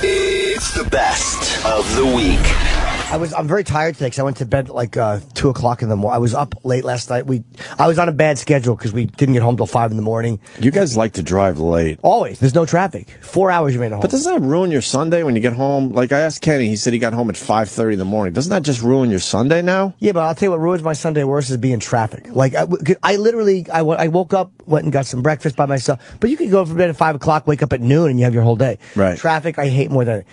It's the best of the week. I'm very tired today because I went to bed at like 2 o'clock in the morning. I was up late last night. I was on a bad schedule because we didn't get home till 5 in the morning. You guys like to drive late. Always. There's no traffic. 4 hours you made it home. But doesn't that ruin your Sunday when you get home? Like I asked Kenny, he said he got home at 5:30 in the morning. Doesn't that just ruin your Sunday now? Yeah, but I'll tell you what ruins my Sunday worse is being traffic. Like I literally woke up, went and got some breakfast by myself. But you could go from bed at 5 o'clock, wake up at noon, and you have your whole day. Right. Traffic I hate more than.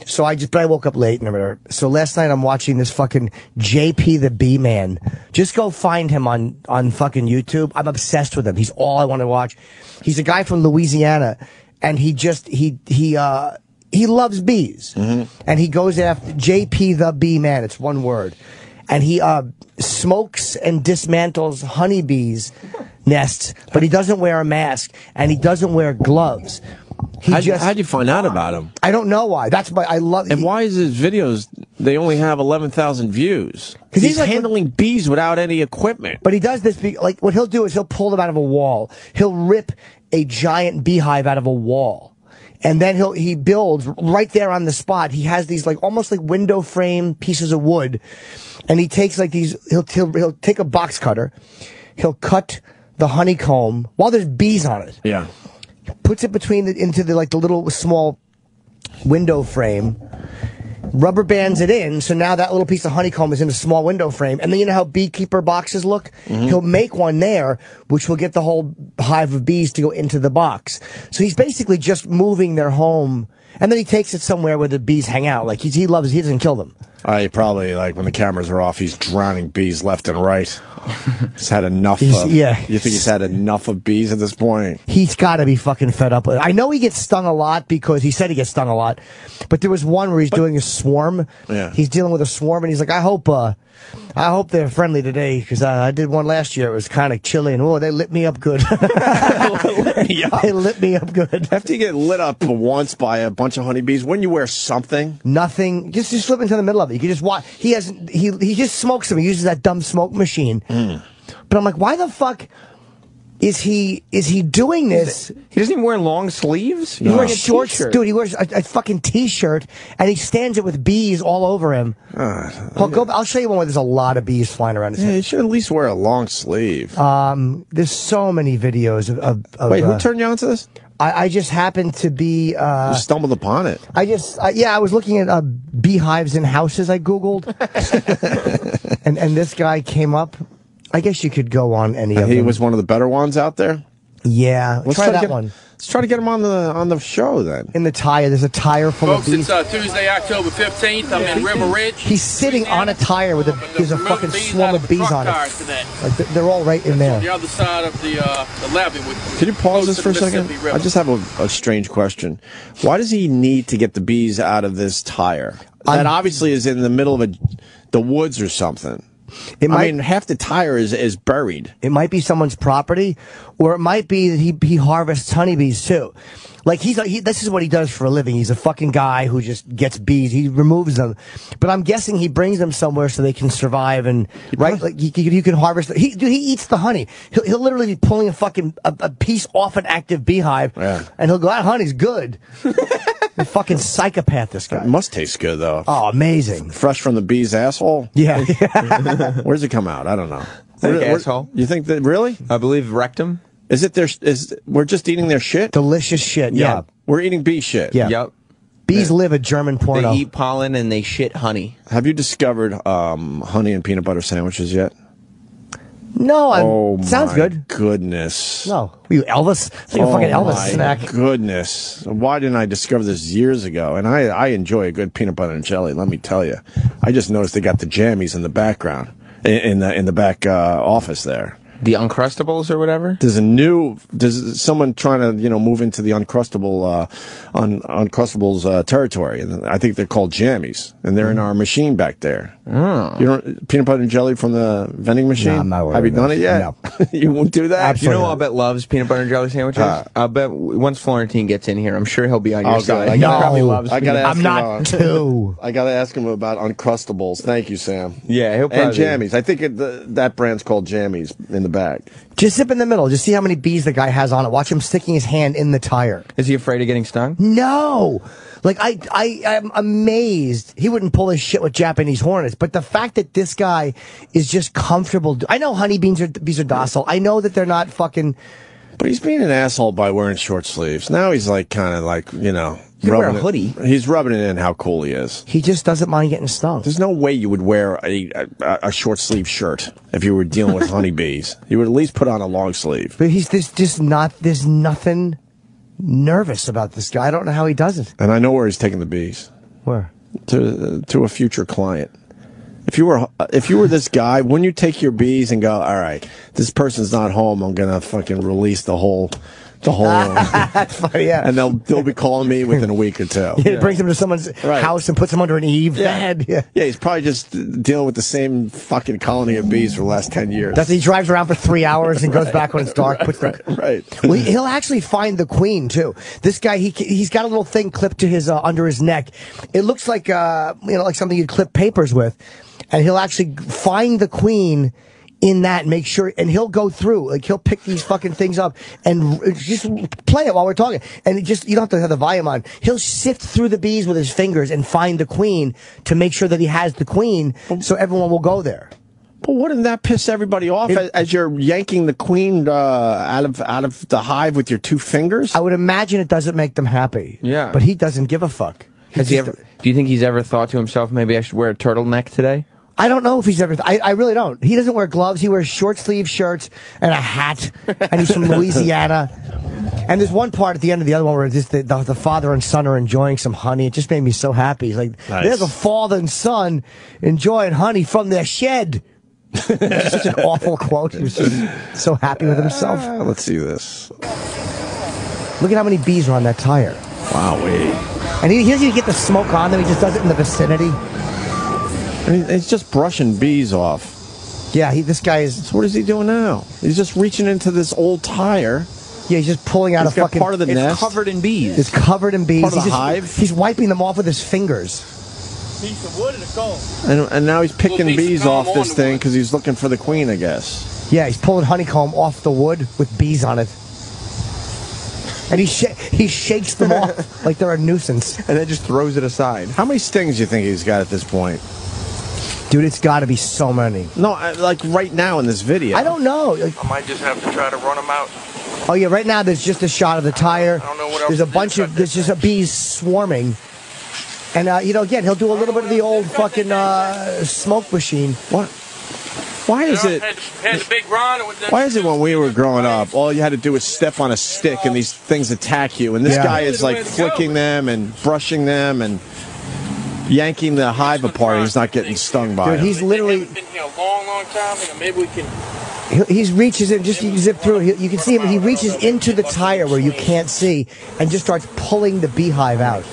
So but I woke up late and whatever. So last night I'm watching this fucking JP the Bee Man. Just go find him on fucking YouTube. I'm obsessed with him. He's all I want to watch. He's a guy from Louisiana, and he loves bees. And he goes after JP the Bee Man. It's one word. And he smokes and dismantles honeybees nests, but he doesn't wear a mask and he doesn't wear gloves. How'd you find out about him? I don't know why. That's why I love. And why is his videos? They only have 11,000 views. Because he's like, handling bees without any equipment. But he does this. Like what he'll do is he'll pull them out of a wall. He'll rip a giant beehive out of a wall, and then he builds right there on the spot. He has these like almost like window frame pieces of wood, and he takes like these. He'll take a box cutter. He'll cut the honeycomb while there's bees on it. Yeah. Puts it into the little small window frame, rubber bands it in, so now that little piece of honeycomb is in a small window frame. And then you know how beekeeper boxes look? He'll make one there, which will get the whole hive of bees to go into the box. So he's basically just moving their home, and then he takes it somewhere where the bees hang out. Like he doesn't kill them. He probably, like, when the cameras are off, he's drowning bees left and right. He's had enough Yeah. You think he's had enough of bees at this point? He's got to be fucking fed up with it. I know he gets stung a lot because he said he gets stung a lot. But there was one where he's doing a swarm. Yeah. He's dealing with a swarm, and he's like, I hope they're friendly today, because I did one last year. It was kind of chilly, and they lit me up good. They lit me up good. After you get lit up once by a bunch of honeybees, wouldn't you wear something? Nothing. Just slip into the middle of it. You can just watch. He just smokes them. He uses that dumb smoke machine. But I'm like, why the fuck is he doing this? He doesn't even wear long sleeves? He wears shorts. Dude, he wears a fucking t-shirt, and he stands it with bees all over him. I'll show you one where there's a lot of bees flying around his head. You should at least wear a long sleeve. There's so many videos of Wait, who turned you on to this? I just happened to be... you stumbled upon it. I was looking at beehives in houses I Googled. and this guy came up. I guess you could go on any of them. He was one of the better ones out there? Yeah. Let's try that one. Let's try to get him on the show then. In the tire. There's a tire full of bees. Folks, it's Tuesday, October 15th. I'm in River Ridge. He's sitting on a tire with there's a fucking swarm of bees on it. Like they're all right in there. On the other side of the levee. Can you pause this for a second? I just have a strange question. Why does he need to get the bees out of this tire? That obviously is in the middle of the woods or something. Half the tire is buried. It might be someone's property, or it might be that he harvests honeybees too. Like this is what he does for a living. He's a fucking guy who just gets bees. He removes them, but I'm guessing he brings them somewhere so they can survive. And like you can harvest. He eats the honey. He'll literally be pulling a piece off an active beehive, and he'll go, "That honey's good." A fucking psychopath, this guy. It must taste good, though. Oh, amazing. Fresh from the bee's asshole? Yeah. Where's it come out? I don't know. Asshole. You think that, really? I believe rectum. Is it we're just eating their shit? Delicious shit, yeah. We're eating bee shit. Yeah. Yep. Bees live a German porno. They eat pollen and they shit honey. Have you discovered honey and peanut butter sandwiches yet? No, sounds good. Oh, goodness. No. Were you Elvis? It's like a fucking Elvis snack. Goodness. Why didn't I discover this years ago? And I enjoy a good peanut butter and jelly, let me tell you. I just noticed they got the jammies in the background, in the back office there. The Uncrustables or whatever? There's someone trying to, move into the Uncrustables territory, and I think they're called jammies, and they're in our machine back there. Oh. You don't peanut butter and jelly from the vending machine? No, I'm not Have you done it yet? No. You won't do that? Absolutely. You know, I'll bet loves peanut butter and jelly sandwiches. I'll bet once Florentine gets in here, I'm sure he'll be on your side. No, probably loves. I gotta ask I'm not too. I gotta ask him about Uncrustables. Thank you, Sam. Yeah, he'll probably. And jammies. I think that brand's called jammies in the bag. Just zip in the middle. Just see how many bees the guy has on it. Watch him sticking his hand in the tire. Is he afraid of getting stung? No. Like, I'm amazed. He wouldn't pull his shit with Japanese hornets, but the fact that this guy is just comfortable. I know honeybees are docile. I know that they're not fucking. But he's being an asshole by wearing short sleeves. Now he's like, kind of like, you know. You wear a hoodie. He's rubbing it in how cool he is. He just doesn't mind getting stung. There's no way you would wear a short sleeve shirt if you were dealing with honeybees. You would at least put on a long sleeve. But there's nothing nervous about this guy. I don't know how he does it. And I know where he's taking the bees. Where? To a future client. If you were this guy, wouldn't you take your bees and go, all right, this person's not home, I'm gonna fucking release the whole That's funny, yeah. And they'll be calling me within a week or two. He brings them to someone's house and puts them under an eave. Yeah. He's probably just dealing with the same fucking colony of bees for the last 10 years. He drives around for 3 hours and goes back when it's dark. Right. Well, he'll actually find the queen too. This guy, he's got a little thing clipped to his under his neck. It looks like like something you'd clip papers with, and he'll actually find the queen in that, make sure, and he'll go through, like, he'll pick these fucking things up and just play it while we're talking. And you don't have to have the volume on. He'll sift through the bees with his fingers and find the queen to make sure that he has the queen, so everyone will go there. But wouldn't that piss everybody off as you're yanking the queen out of the hive with your two fingers? I would imagine it doesn't make them happy. Yeah. But he doesn't give a fuck. Do you think he's ever thought to himself, maybe I should wear a turtleneck today? I don't know if he's ever. I really don't. He doesn't wear gloves. He wears short sleeve shirts and a hat. And he's from Louisiana. And there's one part at the end of the other one where just the father and son are enjoying some honey. It just made me so happy. He's like, nice. There's a father and son enjoying honey from their shed. Such an awful quote. He was just so happy with himself. Let's see this. Look at how many bees are on that tire. Wow-wee. And he doesn't even get the smoke on them. He just does it in the vicinity. And he's just brushing bees off. Yeah, this guy is. So what is he doing now? He's just reaching into this old tire. Yeah, he's just pulling out a fucking. Part of the nest. It's covered in bees. It's covered in bees. Part of the hive. He's wiping them off with his fingers. Piece of wood and a comb. And now he's picking bees off this thing because he's looking for the queen, I guess. Yeah, he's pulling honeycomb off the wood with bees on it. And he shakes them off like they're a nuisance. And then just throws it aside. How many stings do you think he's got at this point? Dude, it's got to be so many. No, like right now in this video. I don't know. I might just have to try to run them out. Oh, yeah, right now there's just a shot of the tire. I don't know what else there's a bunch of, there's just bees swarming. And, again, he'll do a little bit of the old fucking smoke machine. What? Why is it? Why is it when we were growing up, all you had to do was step on a stick and these things attack you, and this guy is like flicking them and brushing them and yanking the hive apart, and he's not getting stung by it. He's literally been here a long time. Maybe we can. He reaches in, just you zip through. You can see him. He reaches into the tire where you can't see, and just starts pulling the beehive out.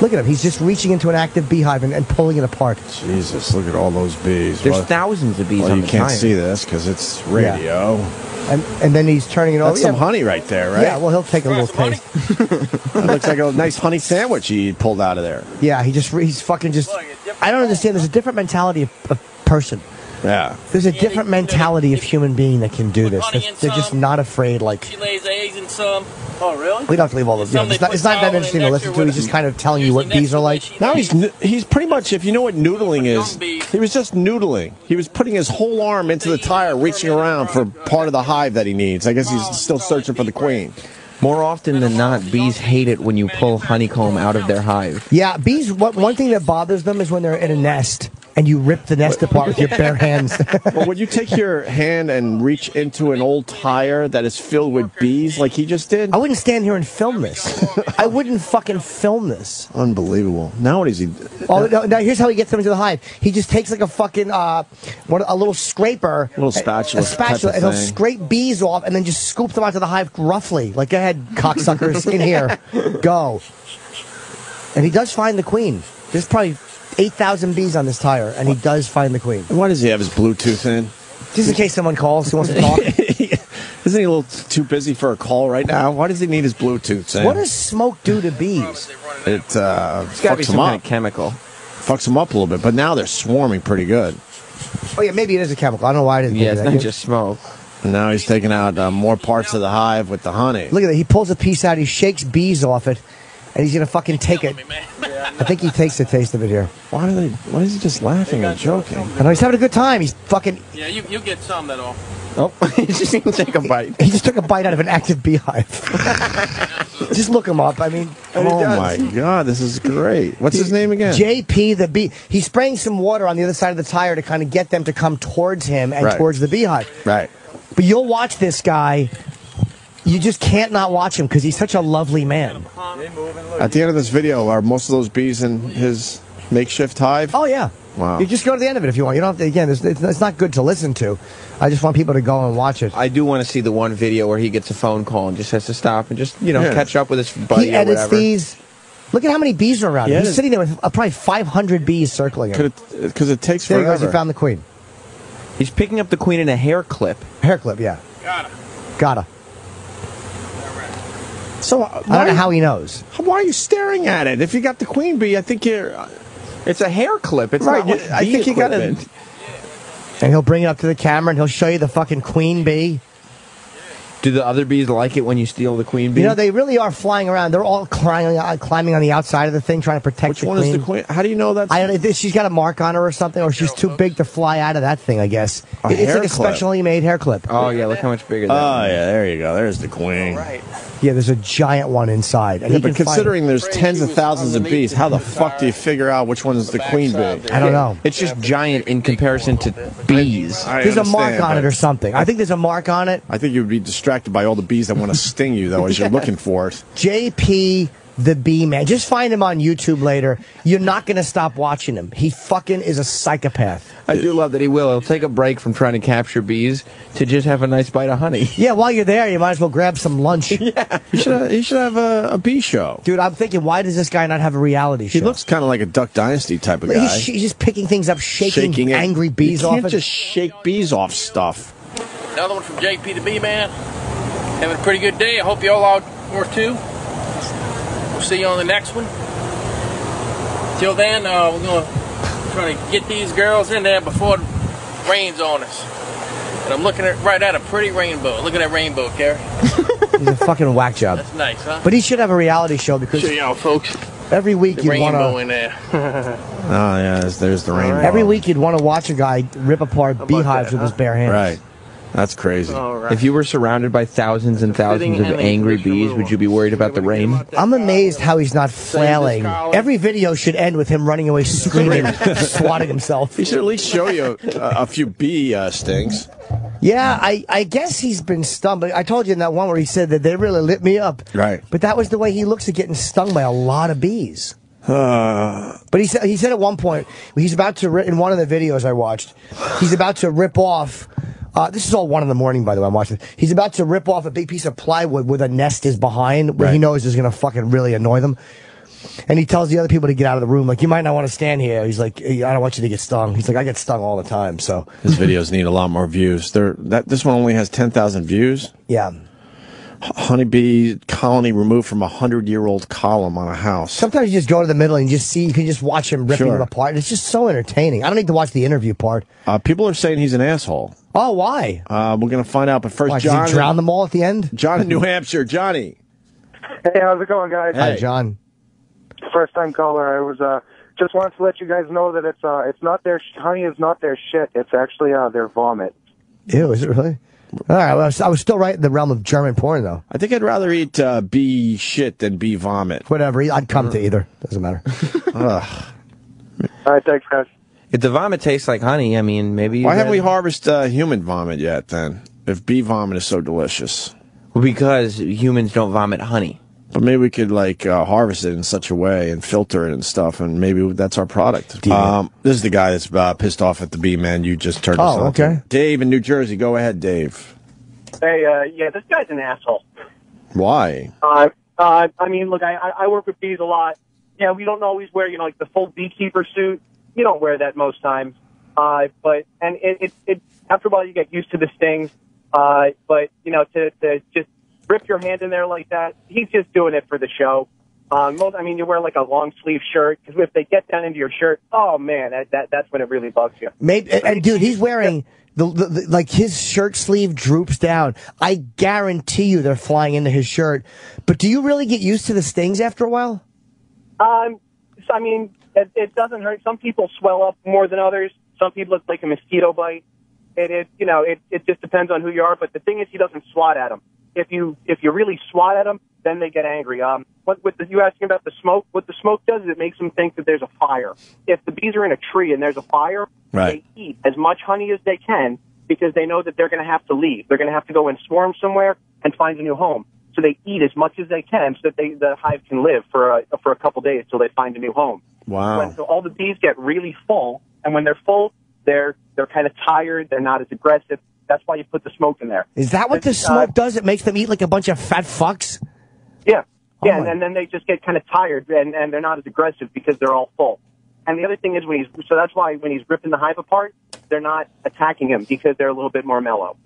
Look at him. He's just reaching into an active beehive and pulling it apart. Jesus, look at all those bees. There's thousands of bees on the tire. You can't see this because it's radio. Yeah. And then he's turning it over. That's some honey right there, right? Yeah, well, he'll take a little taste. It looks like a nice honey sandwich he pulled out of there. Yeah, he's fucking just. I don't understand. There's a different mentality of person. Yeah. There's a different mentality of human being that can do this. They're just not afraid. Like, she lays eggs in some. Oh, really? We don't have to leave all the. It's not that interesting to listen to. He's just kind of telling you what bees are like. Now he's pretty much, if you know what noodling is, he was just noodling. He was putting his whole arm into the tire, reaching around for part of the hive that he needs. I guess he's still searching for the queen. More often than not, bees hate it when you pull honeycomb out of their hive. Yeah, bees. One thing that bothers them is when they're in a nest and you rip the nest apart with your bare hands. Well, when you take your hand and reach into an old tire that is filled with bees, like he just did, I wouldn't stand here and film this. I wouldn't fucking film this. Unbelievable. Now what is he? Oh, now here's how he gets them into the hive. He just takes like a fucking a little scraper, a little spatula, and he'll scrape bees off and then just scoop them out to the hive roughly. Like, go ahead, cocksuckers, in here, go. And he does find the queen. There's probably 8,000 bees on this tire, and he does find the queen. Why does he have his Bluetooth in? Just in case someone calls who wants to talk. Isn't he a little too busy for a call right now? Why does he need his Bluetooth in? What does smoke do to bees? It It's got to be fucks them some kind up. of chemical. Fucks them up a little bit, but now they're swarming pretty good. Oh, yeah, maybe it is a chemical. I don't know why I didn't think Yeah, of it's that. not just smoke. And now he's taking out more parts of the hive with the honey. Look at that. He pulls a piece out. He shakes bees off it. And he's gonna fucking take it. I think he takes a taste of it here. Why is he just laughing and joking? I know he's having a good time. He's fucking. Yeah, you get some that all. Oh, he just didn't take a bite. He just took a bite out of an active beehive. Just look him up. I mean, oh my God, this is great. What's his name again? JP the bee. He's spraying some water on the other side of the tire to kind of get them to come towards him and towards the beehive. Right. But you'll watch this guy. You just can't not watch him because he's such a lovely man. At the end of this video, are most of those bees in his makeshift hive? Oh, yeah. Wow. You just go to the end of it if you want. You don't have to, again, it's not good to listen to. I just want people to go and watch it. I do want to see the one video where he gets a phone call and just has to stop and just, catch up with his buddy He edits or whatever. these. Look at how many bees are around him. He's sitting there with probably 500 bees circling him. Because it takes There forever. he goes. He found the queen. He's picking up the queen in a hair clip. Hair clip, yeah. Gotta. So I don't know how he knows. Why are you staring at it? If you got the queen bee, I think you're... It's a hair clip. It's right. not like I think you got to... And he'll bring it up to the camera and he'll show you the fucking queen bee. Do the other bees like it when you steal the queen bee? You know, they really are flying around. They're all climbing on the outside of the thing, trying to protect the queen. Which one is the queen? How do you know that? I don't know. She's got a mark on her or something, or she's too big to fly out of that thing, I guess. It's like a specially made hair clip. Oh, yeah, look how much bigger that is. Oh, yeah, there you go. There's the queen. Right. Yeah, there's a giant one inside. And Yeah, but considering there's tens of thousands of bees, how the fuck do you figure out which one is the queen bee? I don't know. It's just giant in comparison to bees. There's a mark on it or something. I think there's a mark on it. I think you'd be distracted by all the bees that want to sting you, though, as you're looking for it. JP the Bee Man. Just find him on YouTube later. You're not going to stop watching him. He fucking is a psychopath. I do love that he will. He'll take a break from trying to capture bees to just have a nice bite of honey. Yeah, while you're there, you might as well grab some lunch. Yeah. He should have a bee show. Dude, I'm thinking, why does this guy not have a reality show? He looks kind of like a Duck Dynasty type of guy. He's just picking things up, shaking angry bees off. You can't just shake bees off stuff. Another one from JP the Bee Man. Having a pretty good day. I hope you all out for too. We'll see you on the next one. Till then, we're going to try to get these girls in there before it rains on us. And I'm looking right at a pretty rainbow. Look at that rainbow, Gary. He's a fucking whack job. That's nice, huh? But he should have a reality show because Show y'all, folks. every week you'd want Rainbow to. in there. Oh, yeah, there's the rainbow. Every week you'd want to watch a guy rip apart beehives with his bare hands. Right. That's crazy. Right. If you were surrounded by thousands and thousands of angry bees, would you be worried about the rain? I'm amazed how he's not flailing. Every video should end with him running away screaming, swatting himself. He should at least show you a few bee stings. Yeah, I guess he's been stung. But I told you in that one where he said that they really lit me up. Right. But that was the way he looks at getting stung by a lot of bees. But he said at one point, he's about to, in one of the videos I watched, he's about to rip off, this is all 1 in the morning, by the way, I'm watching. He's about to rip off a big piece of plywood where the nest is behind, where he knows is going to fucking really annoy them. And he tells the other people to get out of the room. Like, you might not want to stand here. He's like, I don't want you to get stung. He's like, I get stung all the time, so. His videos need a lot more views. This one only has 10,000 views. Yeah. Honeybee colony removed from a 100-year-old column on a house. Sometimes you just go to the middle and you can just watch him ripping them apart. It's just so entertaining. I don't need to watch the interview part. People are saying he's an asshole. Oh, why? We're going to find out, but first, Why, John. does he drown them all at the end? John in New Hampshire. Johnny. Hey, how's it going, guys? Hi, John. First time caller. I was just wanted to let you guys know that it's not their honey is not their shit. It's actually their vomit. Ew, is it really? All right, well, I was still right in the realm of German porn, though. I think I'd rather eat bee shit than bee vomit. Whatever, I'd come to either. Doesn't matter. All right, thanks, guys. If the vomit tastes like honey, I mean, maybe... Why haven't we harvested human vomit yet, then? If bee vomit is so delicious. Well, because humans don't vomit honey. But maybe we could, like, harvest it in such a way and filter it and stuff, and maybe that's our product. This is the guy that's pissed off at the bee man you just turned us on. Oh, okay. Dave in New Jersey. Go ahead, Dave. Hey, yeah, this guy's an asshole. Why? I mean, look, I work with bees a lot. Yeah, we don't always wear, like the full beekeeper suit. You don't wear that most times. But it after a while you get used to the stings. But to just rip your hand in there like that, he's just doing it for the show. I mean, you wear like a long sleeve shirt because if they get down into your shirt, oh man, that's when it really bugs you. Maybe, and dude, he's wearing like his shirt sleeve droops down. I guarantee you they're flying into his shirt. But do you really get used to the stings after a while? I mean, it doesn't hurt. Some people swell up more than others. Some people it's like a mosquito bite. It just depends on who you are. But the thing is, he doesn't swat at them. If you really swat at them, then they get angry. You asking about the smoke? What the smoke does is it makes them think that there's a fire. If the bees are in a tree and there's a fire, right, they eat as much honey as they can because they know that they're going to have to leave. They're going to have to go and swarm somewhere and find a new home. So they eat as much as they can so that the hive can live for a couple days till they find a new home. Wow. So all the bees get really full, and when they're full, they're kind of tired. They're not as aggressive. That's why you put the smoke in there. Is that what the smoke does? It makes them eat like a bunch of fat fucks? Yeah. Yeah, and then they just get kind of tired, and they're not as aggressive because they're all full. And the other thing is so that's why when he's ripping the hive apart, they're not attacking him because they're a little bit more mellow.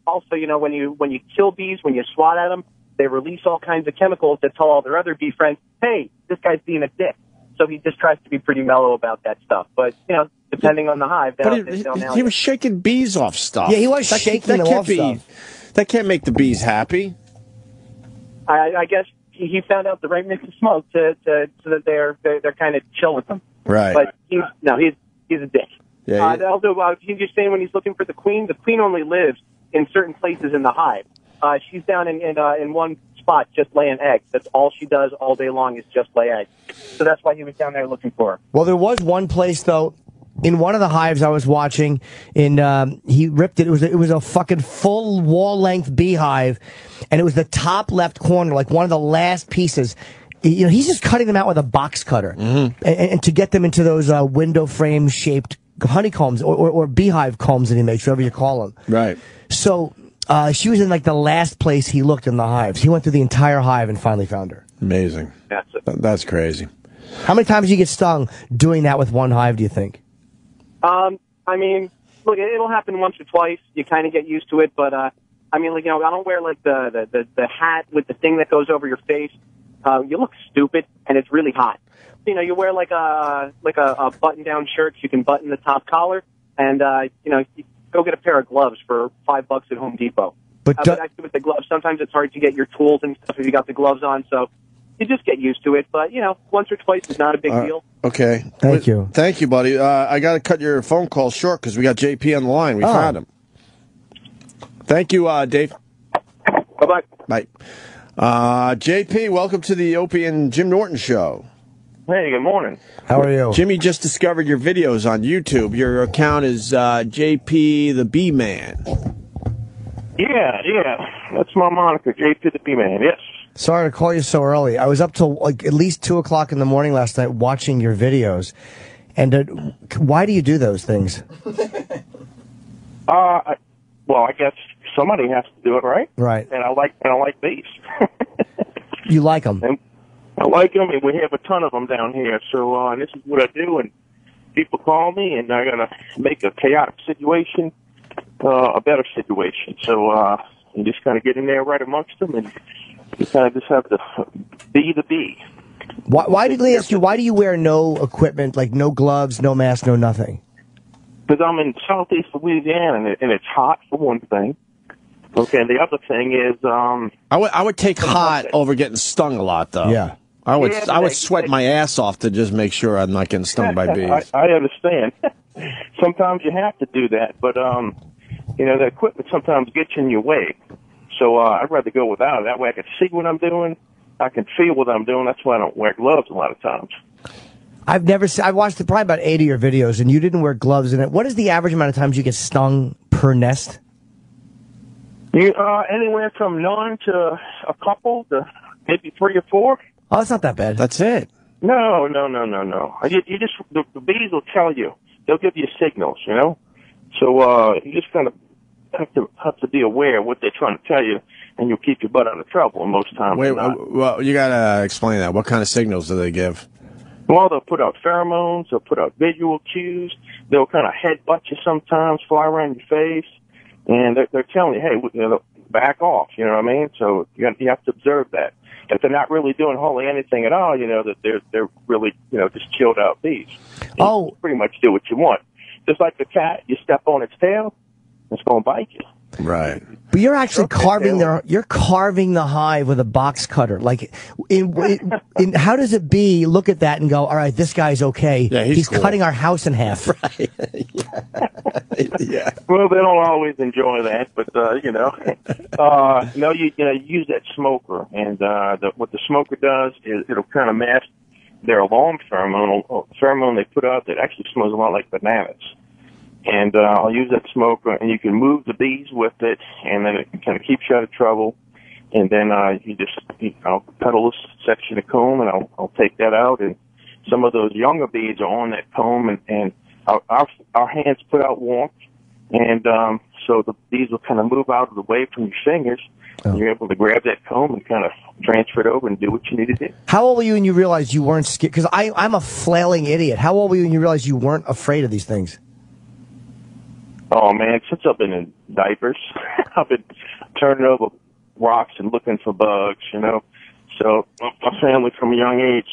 Also, when you kill bees, when you swat at them, they release all kinds of chemicals that tell all their other bee friends, hey, this guy's being a dick. So he just tries to be pretty mellow about that stuff. But, depending on the hive, he was shaking bees off stuff. Yeah, he was shaking them off stuff. That can't make the bees happy. I guess he found out the right mix of smoke so that they're kind of chill with them. Right. But he's a dick. Yeah. Although he's just saying when he's looking for the queen only lives in certain places in the hive. She's down in one spot just laying eggs. That's all she does all day long is just lay eggs. So that's why he was down there looking for her. Well, there was one place though. In one of the hives I was watching, he ripped it. It was a fucking full wall-length beehive, and it was the top left corner, like one of the last pieces. He's just cutting them out with a box cutter, and to get them into those window frame shaped honeycombs or beehive combs that he makes, whatever you call them. Right. So she was in like the last place he looked in the hives. He went through the entire hive and finally found her. Amazing. That's crazy. How many times do you get stung doing that with one hive, do you think? I mean, look, it'll happen once or twice. You kind of get used to it, but I don't wear like the hat with the thing that goes over your face. You look stupid, and it's really hot. You wear like a button-down shirt. You can button the top collar, and you go get a pair of gloves for $5 at Home Depot. But actually, with the gloves, sometimes it's hard to get your tools and stuff if you got the gloves on. So you just get used to it. But once or twice is not a big deal. Okay. Thank you. Thank you, buddy. I got to cut your phone call short because we got JP on the line. We found him. Thank you, Dave. Bye-bye. Bye. JP, welcome to the Opie and Jim Norton show. Hey, good morning. How are you? Jimmy just discovered your videos on YouTube. Your account is JP the Bee Man. Yeah. That's my moniker, JP the Bee Man, yes. Sorry to call you so early. I was up till like at least 2 o'clock in the morning last night watching your videos. And why do you do those things? Well, I guess somebody has to do it, right? Right. And I like bees. You like them? And I like them, and we have a ton of them down here. So this is what I do, and people call me, and I gotta make a chaotic situation a better situation. So you just kind of get in there right amongst them, and you kind of just have to be the bee. Why did they ask you? Why do you wear no equipment, like no gloves, no mask, no nothing? Because I'm in southeast Louisiana, and it's hot for one thing. Okay, and the other thing is, I would take hot over getting stung a lot, though. Yeah. I would sweat my ass off to just make sure I'm not getting stung by bees. I understand. Sometimes you have to do that, but the equipment sometimes gets in your way. So I'd rather go without it. That way I can see what I'm doing. I can feel what I'm doing. That's why I don't wear gloves a lot of times. I've watched probably about 8 of your videos, and you didn't wear gloves in it. What is the average amount of times you get stung per nest? Anywhere from none to a couple to maybe 3 or 4. Oh, that's not that bad. That's it. No. You just the bees will tell you. They'll give you signals, So you just kind of have to be aware of what they're trying to tell you, and you'll keep your butt out of trouble most times. Wait, well, you gotta explain that. What kind of signals do they give? Well, they'll put out pheromones. They'll put out visual cues. They'll kind of headbutt you sometimes, fly around your face, and they're telling you, hey, back off. You know what I mean? So you have to observe that. If they're not really doing hardly anything at all, that they're really just chilled out bees. You pretty much do what you want. Just like the cat, you step on its tail, it's going to bite you. Right. But you're actually carving you're carving the hive with a box cutter. Like, how does it be? Look at that and go, all right, this guy's okay. Yeah, he's cool. Cutting our house in half. Right. Yeah. Well, they don't always enjoy that, but no, you use that smoker, and what the smoker does is it'll kind of mask their alarm pheromone they put out that actually smells a lot like bananas. And I'll use that smoker, and you can move the bees with it, and then it kind of keeps you out of trouble. And then I'll cut a little section of comb, and I'll take that out, and some of those younger bees are on that comb, and our hands put out warmth, and so the bees will kind of move out of the way from your fingers, and you're able to grab that comb and kind of transfer it over and do what you need to do. How old were you when you realized you weren't scared? Because I'm a flailing idiot. How old were you when you realized you weren't afraid of these things? Oh, man, since I've been in diapers, I've been turning over rocks and looking for bugs, So my family from a young age,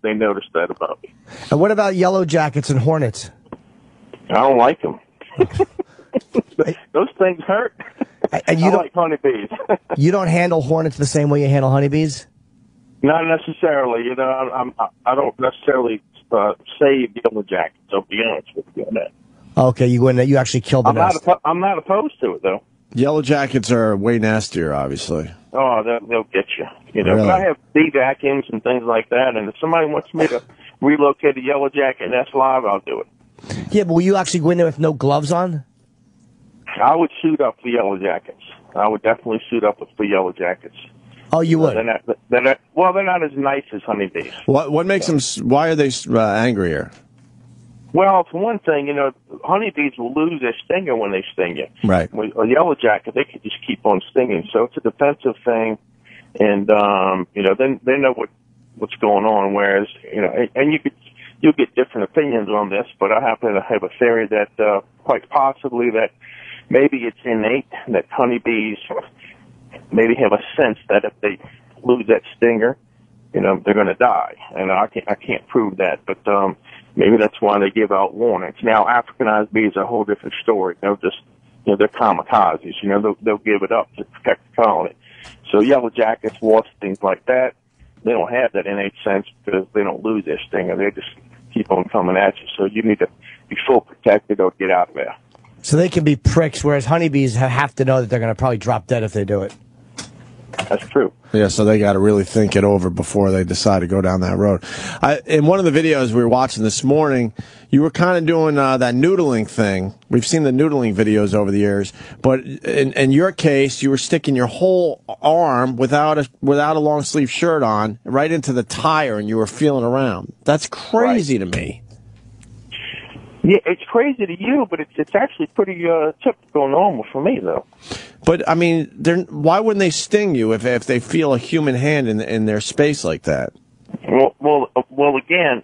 they noticed that about me. And what about yellow jackets and hornets? I don't like them. Those things hurt. And you I like honeybees. You don't handle hornets the same way you handle honeybees? Not necessarily. I don't necessarily save yellow jackets. I'll be honest with you on that. Okay, you actually killed the nest. I'm not opposed to it, though. Yellow jackets are way nastier, obviously. Oh, they'll get you. Really? But I have bee vacuums and things like that, and if somebody wants me to relocate a yellow jacket nest live, I'll do it. Yeah, but will you actually go in there with no gloves on? I would suit up for yellow jackets. I would definitely suit up for yellow jackets. Oh, you would? They're not as nice as honeybees. What makes them? Why are they angrier? Well, for one thing, honeybees will lose their stinger when they sting you. Right. With a yellow jacket, they can just keep on stinging. So it's a defensive thing, and then they know what's going on. Whereas, and you'll get different opinions on this, but I happen to have a theory that quite possibly that maybe it's innate that honeybees maybe have a sense that if they lose that stinger, they're going to die. And I can't prove that, but maybe that's why they give out warnings. Now, Africanized bees are a whole different story. They're they're kamikazes. They'll give it up to protect the colony. So yellow jackets, wasps, things like that, they don't have that innate sense because they don't lose their stinger. They just keep on coming at you. So you need to be full protected or get out of there. So they can be pricks, whereas honeybees have to know that they're going to probably drop dead if they do it. That's true. Yeah, so they got to really think it over before they decide to go down that road. In one of the videos we were watching this morning, you were kind of doing that noodling thing. We've seen the noodling videos over the years, but in your case, you were sticking your whole arm without a long sleeve shirt on right into the tire, and you were feeling around. That's crazy to me. Yeah, it's crazy to you, but it's actually pretty typical, normal for me, though. But I mean, why wouldn't they sting you if they feel a human hand in their space like that? Well, again,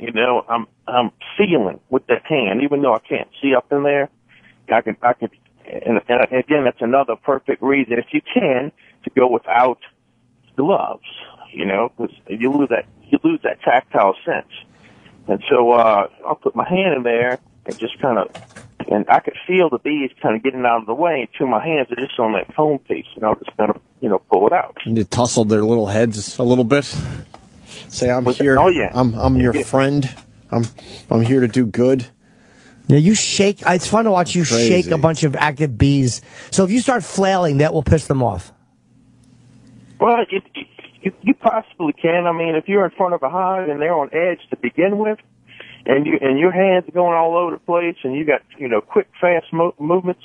I'm feeling with that hand, even though I can't see up in there. I could, and again, that's another perfect reason, if you can, to go without gloves. Because you lose that tactile sense. And so I'll put my hand in there and just kind of. And I could feel the bees kind of getting out of the way, and my hands are just on that comb piece, just kind of, pull it out. And you tussled their little heads a little bit. Say, I'm here. Oh yeah, I'm your friend. I'm here to do good. Yeah, you shake. It's fun to watch you shake a bunch of active bees. So if you start flailing, that will piss them off. Well, you possibly can. I mean, if you're in front of a hive and they're on edge to begin with, and your hands are going all over the place, and you got quick, fast movements.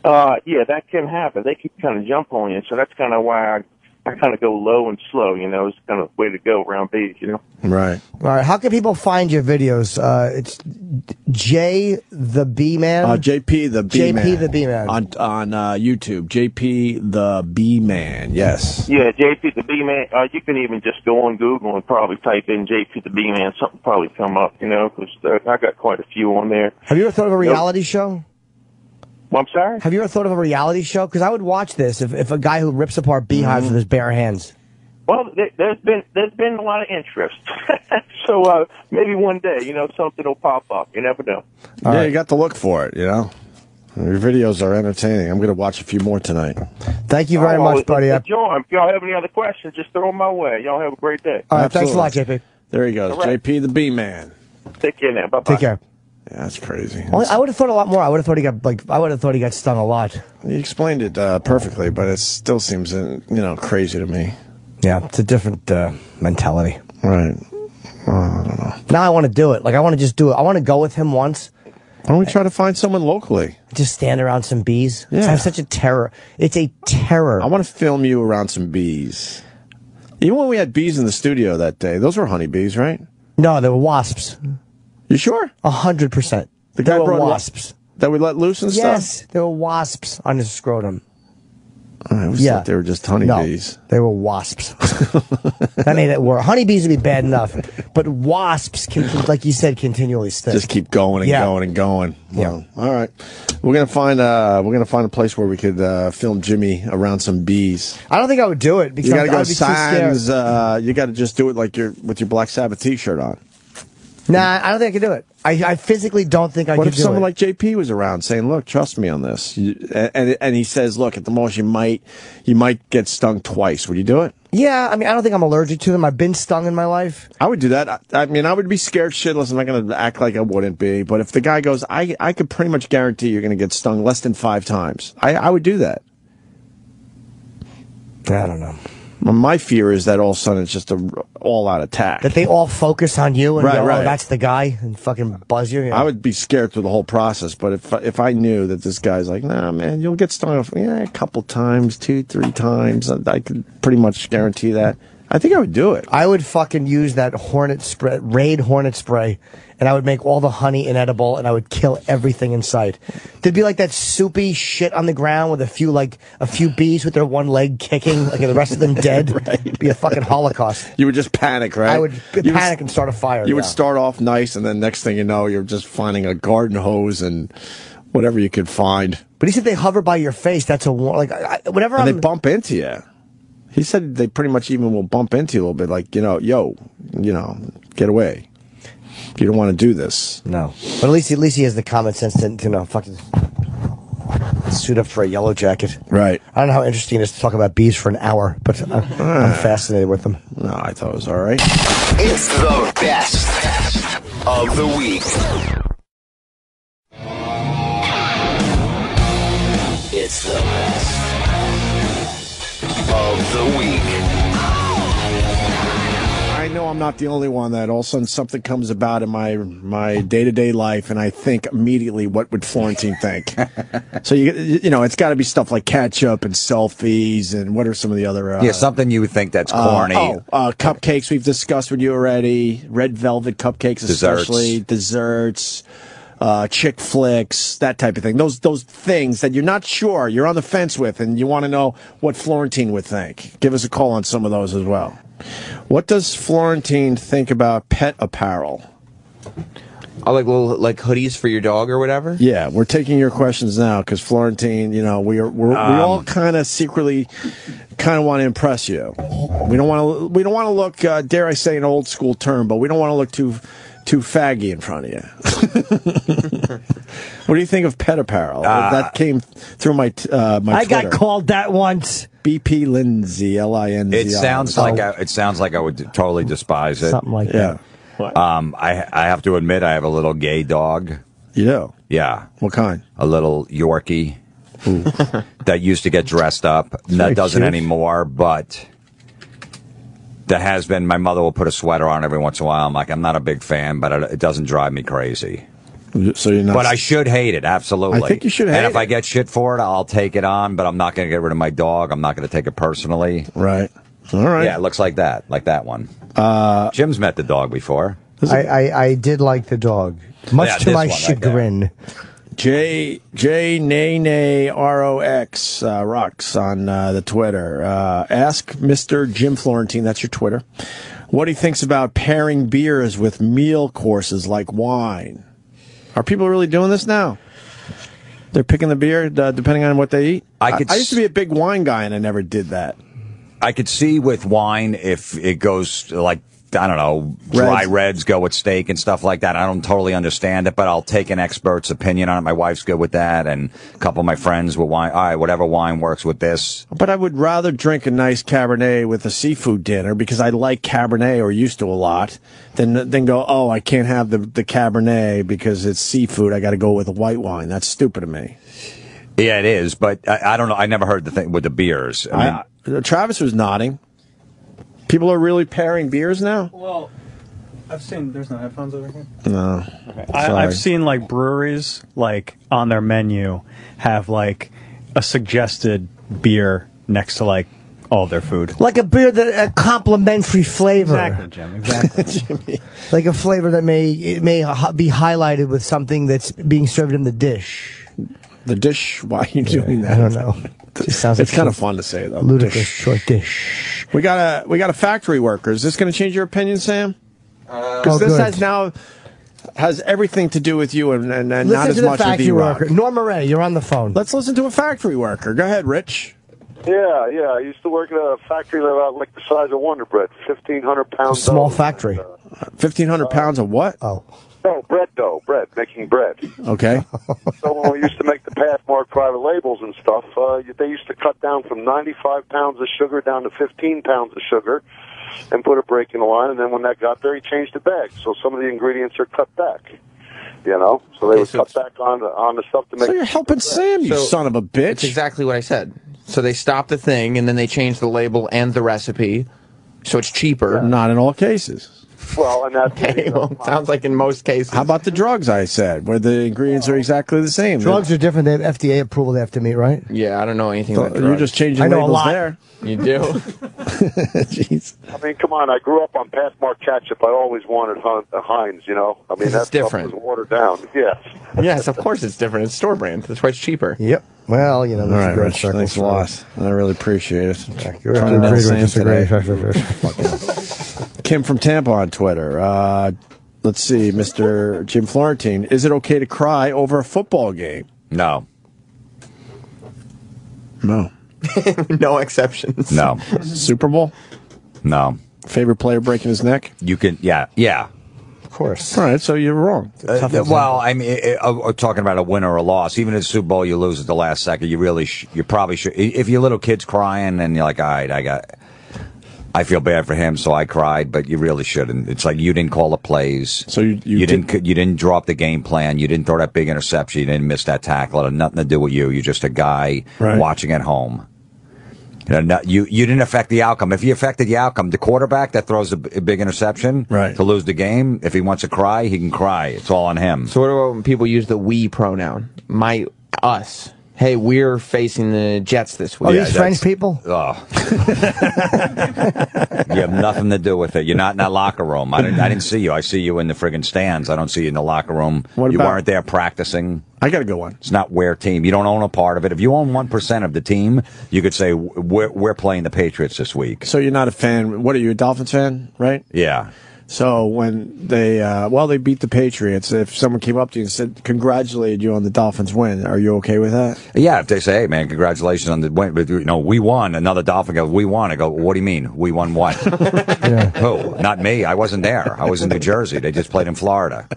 Yeah, that can happen. They can kind of jump on you, so that's kind of why I kind of go low and slow. It's kind of the way to go around bees. Right. All right. How can people find your videos? It's J the Bee Man. JP the Bee Man. JP the Bee Man on YouTube. JP the Bee Man. Yes. Yeah, JP the Bee Man. You can even just go on Google and probably type in JP the Bee Man. Something probably come up. Because I got quite a few on there. Have you ever thought of a reality show? Well, I'm sorry? Have you ever thought of a reality show? Because I would watch this if a guy who rips apart beehives with his bare hands. Well, there's been a lot of interest. So maybe one day, something will pop up. You never know. Yeah, you got to look for it, Your videos are entertaining. I'm going to watch a few more tonight. Thank you very much, buddy. John, if y'all have any other questions, just throw them my way. Y'all have a great day. All right, thanks a lot, JP. There he goes, right. JP the B-Man. Take care now. Bye-bye. Take care. Yeah, that's crazy. Well, I would have thought a lot more. I would have thought he got stung a lot. You explained it perfectly, but it still seems crazy to me. Yeah, it's a different mentality. Right. I don't know. Now I want to do it. Like, I want to just do it. I want to go with him once. Why don't we try to find someone locally? Just stand around some bees. Yeah. I have such a terror. It's a terror. I want to film you around some bees. Even when we had bees in the studio that day, those were honeybees, right? No, they were wasps. You sure? 100%. The guy They were brought wasps. That we let loose and stuff? Yes, there were wasps on his scrotum. I always thought they were just honeybees. No, they were wasps. That made it worse. Honeybees would be bad enough, but wasps can, like you said, continually stick. Just keep going and going and going. Well, all right. We're gonna find a place where we could film Jimmy around some bees. I don't think I would do it because you gotta I go would be too scared. Sands. You gotta just do it like with your Black Sabbath T-shirt on. Nah, I don't think I could do it. I physically don't think I could do it. What if someone like JP was around saying, "Look, trust me on this," and he says, "Look, at the most you might get stung twice." Would you do it? Yeah, I mean, I don't think I'm allergic to them. I've been stung in my life. I would do that. I mean, I would be scared shitless. I'm not going to act like I wouldn't be. But if the guy goes, I could pretty much guarantee you're going to get stung less than 5 times. I would do that. I don't know. My fear is that all of a sudden it's just an all-out attack. That they all focus on you and Right, go, right. oh, that's the guy, and fucking buzz you. I would be scared through the whole process. But if I knew that this guy's like, nah, man, you'll get stung a couple times, 2-3 times, I could pretty much guarantee that. I think I would do it. I would fucking use that Raid hornet spray, and I would make all the honey inedible, and I would kill everything in sight. There'd be like that soupy shit on the ground with a few bees with their one leg kicking, like the rest of them dead. Right. It'd be a fucking holocaust. You would just panic, right? I would panic and start a fire. You would start off nice, and then next thing you know, you're just finding a garden hose and whatever you could find. But he said they hover by your face. That's a whatever. And they bump into you. He said they pretty much even will bump into you a little bit, like, get away. You don't want to do this. No. But at least he has the common sense to fucking suit up for a yellow jacket. Right. I don't know how interesting it is to talk about bees for an hour, but I'm fascinated with them. No, I thought it was all right. It's the best of the week. It's the best of the week. I know I'm not the only one that all of a sudden something comes about in my day-to-day life, and I think immediately, what would Florentine think? So, it's got to be stuff like ketchup and selfies, and what are some of the other... something you would think that's corny. Cupcakes we've discussed with you already. Red velvet cupcakes especially. Desserts. Chick flicks, that type of thing. Those things that you're not sure, you're on the fence with, and you want to know what Florentine would think. Give us a call on some of those as well. What does Florentine think about pet apparel? Oh, like little hoodies for your dog or whatever? Yeah, we're taking your questions now because Florentine, we all kind of secretly want to impress you. We don't want to look, dare I say an old school term, but we don't want to look too faggy in front of you. What do you think of pet apparel? That came through my I Twitter. got called that once. BP Lindsay, Lindsay. It sounds like I would totally despise it. Something like that. I have to admit I have a little gay dog. You do? Yeah. What kind? A little Yorkie that used to get dressed up. That doesn't anymore, but that has been. My mother will put a sweater on every once in a while. I'm like, I'm not a big fan, but it doesn't drive me crazy. So you're not. But I should hate it, absolutely. I think you should hate it. And if I get shit for it, I'll take it on, but I'm not going to get rid of my dog. I'm not going to take it personally. Right. All right. Yeah, it looks like that one. Jim's met the dog before. I did like the dog, much to my chagrin. J Nene ROX rocks on the Twitter. Ask Mr. Jim Florentine, that's your Twitter, what he thinks about pairing beers with meal courses like wine. Are people really doing this now? They're picking the beer depending on what they eat? I used to be a big wine guy, and I never did that. I could see with wine if it goes like I don't know, dry reds go with steak and stuff like that. I don't totally understand it, but I'll take an expert's opinion on it. My wife's good with that, and a couple of my friends with wine. All right, whatever wine works with this. But I would rather drink a nice Cabernet with a seafood dinner because I like Cabernet or used to a lot than go, oh, I can't have the Cabernet because it's seafood. I got to go with a white wine. That's stupid of me. Yeah, it is, but I don't know. I never heard the thing with the beers. I mean, Travis was nodding. People are really pairing beers now? Well, I've seen, there's no headphones over here? No. Okay. I've seen, like, breweries, like, on their menu have, like, a suggested beer next to, like, all their food. Like a beer that a complimentary flavor. Exactly, Jim. Exactly. Jimmy. Like a flavor that may be highlighted with something that's being served in the dish. The dish? Why are you doing that? I don't know. It just sounds it's like kind of fun to say, though. Ludicrous short dish. We got a factory worker. Is this going to change your opinion, Sam? Because this has everything to do with you and not as much with E-Rock. Norma Ray, you're on the phone. Let's listen to a factory worker. Go ahead, Rich. Yeah. I used to work at a factory like the size of Wonder Bread, 1,500 pounds. Small factory. 1,500 pounds of what? Oh. No, making bread. Okay. So when we used to make the Pathmark private labels and stuff, they used to cut down from 95 pounds of sugar down to 15 pounds of sugar and put a break in the line, and then when that got there, he changed the bag. So some of the ingredients are cut back. You know? So they would cut back on the stuff to make... So you're helping Sam, you son of a bitch. That's exactly what I said. So they stopped the thing, and then they changed the label and the recipe, so it's cheaper. Yeah. Not in all cases. Well, and that's... Okay, well, it sounds like in most cases. How about the drugs, I said, where the ingredients are exactly the same? Drugs are different. They have FDA approval they have to meet, right? Yeah, I don't know anything about drugs. You're just changing labels there. You do? Jeez. I mean, come on. I grew up on Pathmark ketchup. I always wanted Heinz, you know? I mean, that's different. Was watered down. Yes. Yes, of course it's different. It's store brand. That's why it's cheaper. Yep. Well, you know, all right, Rich. Thanks a lot. I really appreciate it. You're disagree. Kim from Tampa on Twitter. Let's see, Mr. Jim Florentine. Is it okay to cry over a football game? No. No. No exceptions. No. Super Bowl? No. Favorite player breaking his neck? You can, yeah. Of course. All right, so you're wrong. Well, I mean, talking about a win or a loss, even in the Super Bowl, you lose at the last second. You probably should. If your little kid's crying and you're like, all right, I feel bad for him, so I cried, but you really shouldn't. It's like you didn't call the plays. So you didn't draw up the game plan. You didn't throw that big interception. You didn't miss that tackle. It had nothing to do with you. You're just a guy watching at home. You didn't affect the outcome. If you affected the outcome, the quarterback that throws a big interception to lose the game, if he wants to cry, he can cry. It's all on him. So what about when people use the we pronoun? Us. Hey, we're facing the Jets this week. Oh, these French people? Oh. You have nothing to do with it. You're not in that locker room. I didn't see you. I see you in the friggin' stands. I don't see you in the locker room. You weren't there practicing. I got a good one. It's not we're team. You don't own a part of it. If you own 1% of the team, you could say we're playing the Patriots this week. So you're not a fan. What are you, a Dolphins fan, right? Yeah. So when they beat the Patriots, if someone came up to you and said, congratulated you on the Dolphins win, are you okay with that? Yeah, if they say, hey, man, congratulations on the win. But, we won. Another Dolphin goes, we won. I go, what do you mean? We won what? Who? Not me. I wasn't there. I was in New Jersey. They just played in Florida.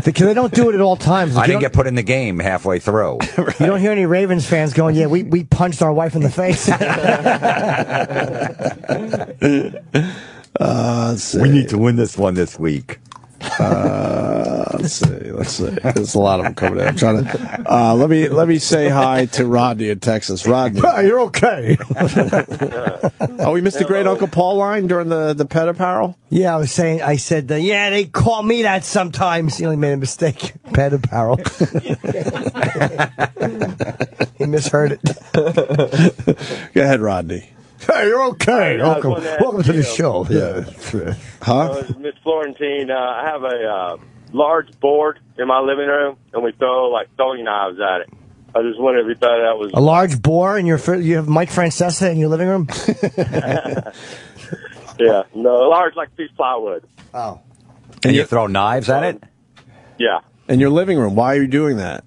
They don't do it at all times. I didn't get put in the game halfway through. You don't hear any Ravens fans going, yeah, we punched our wife in the face. Let's see. We need to win this one this week. Let's see. There's a lot of them coming in. I'm trying to. Let me say hi to Rodney in Texas. Rodney, you're okay. We missed the great Uncle Paul line during the pet apparel. Yeah, I said, yeah, they call me that sometimes. He only made a mistake. Pet apparel. He misheard it. Go ahead, Rodney. Hey, you're okay. Welcome to the show. Yeah. Miss Florentine, I have a large board in my living room, and we throw like throwing knives at it. I just wondered if you thought that was a large boar, and you have Mike Francesa in your living room. Yeah, no, large like piece of plywood. Oh, and you throw knives at it? Yeah. In your living room? Why are you doing that?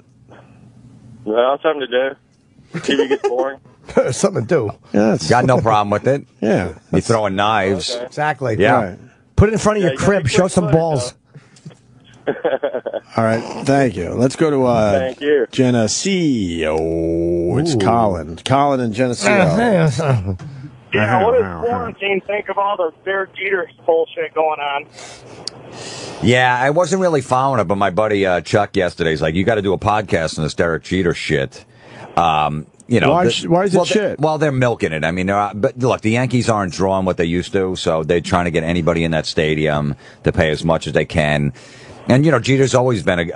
Well, something to do. TV gets boring. Something to do. Yeah, got no problem with it. Yeah, you throwing knives. Okay. Exactly. Yeah. Right. Put it in front of your crib. Show some balls. All right, thank you. Let's go to Thank you. Geneseo. It's Colin. Colin and Geneseo. Yeah, what does Florentine think of all the Derek Jeter bullshit going on? Yeah, I wasn't really following it, but my buddy Chuck yesterday's like, you got to do a podcast on this Derek Jeter shit. You know, why is it shit? Well, they're milking it. I mean, but look, the Yankees aren't drawing what they used to, so they're trying to get anybody in that stadium to pay as much as they can. And, you know, Jeter's always been a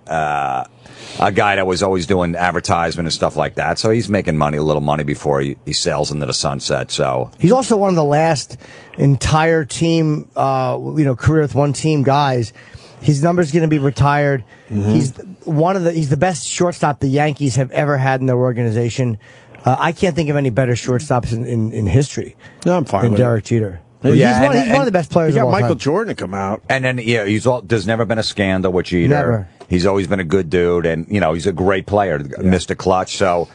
guy that was always doing advertisement and stuff like that. So he's making money, a little money before he sails into the sunset. So he's also one of the last entire team, career with one team guys. His number's going to be retired. Mm-hmm. He's the best shortstop the Yankees have ever had in their organization. I can't think of any better shortstops in history. No, I'm fine than with Derek Jeter. Yeah, he's one of the best players. You got of all Michael time. Jordan to come out, and then there's never been a scandal with Jeter. Never. He's always been a good dude, and you know he's a great player, Mr. Clutch. So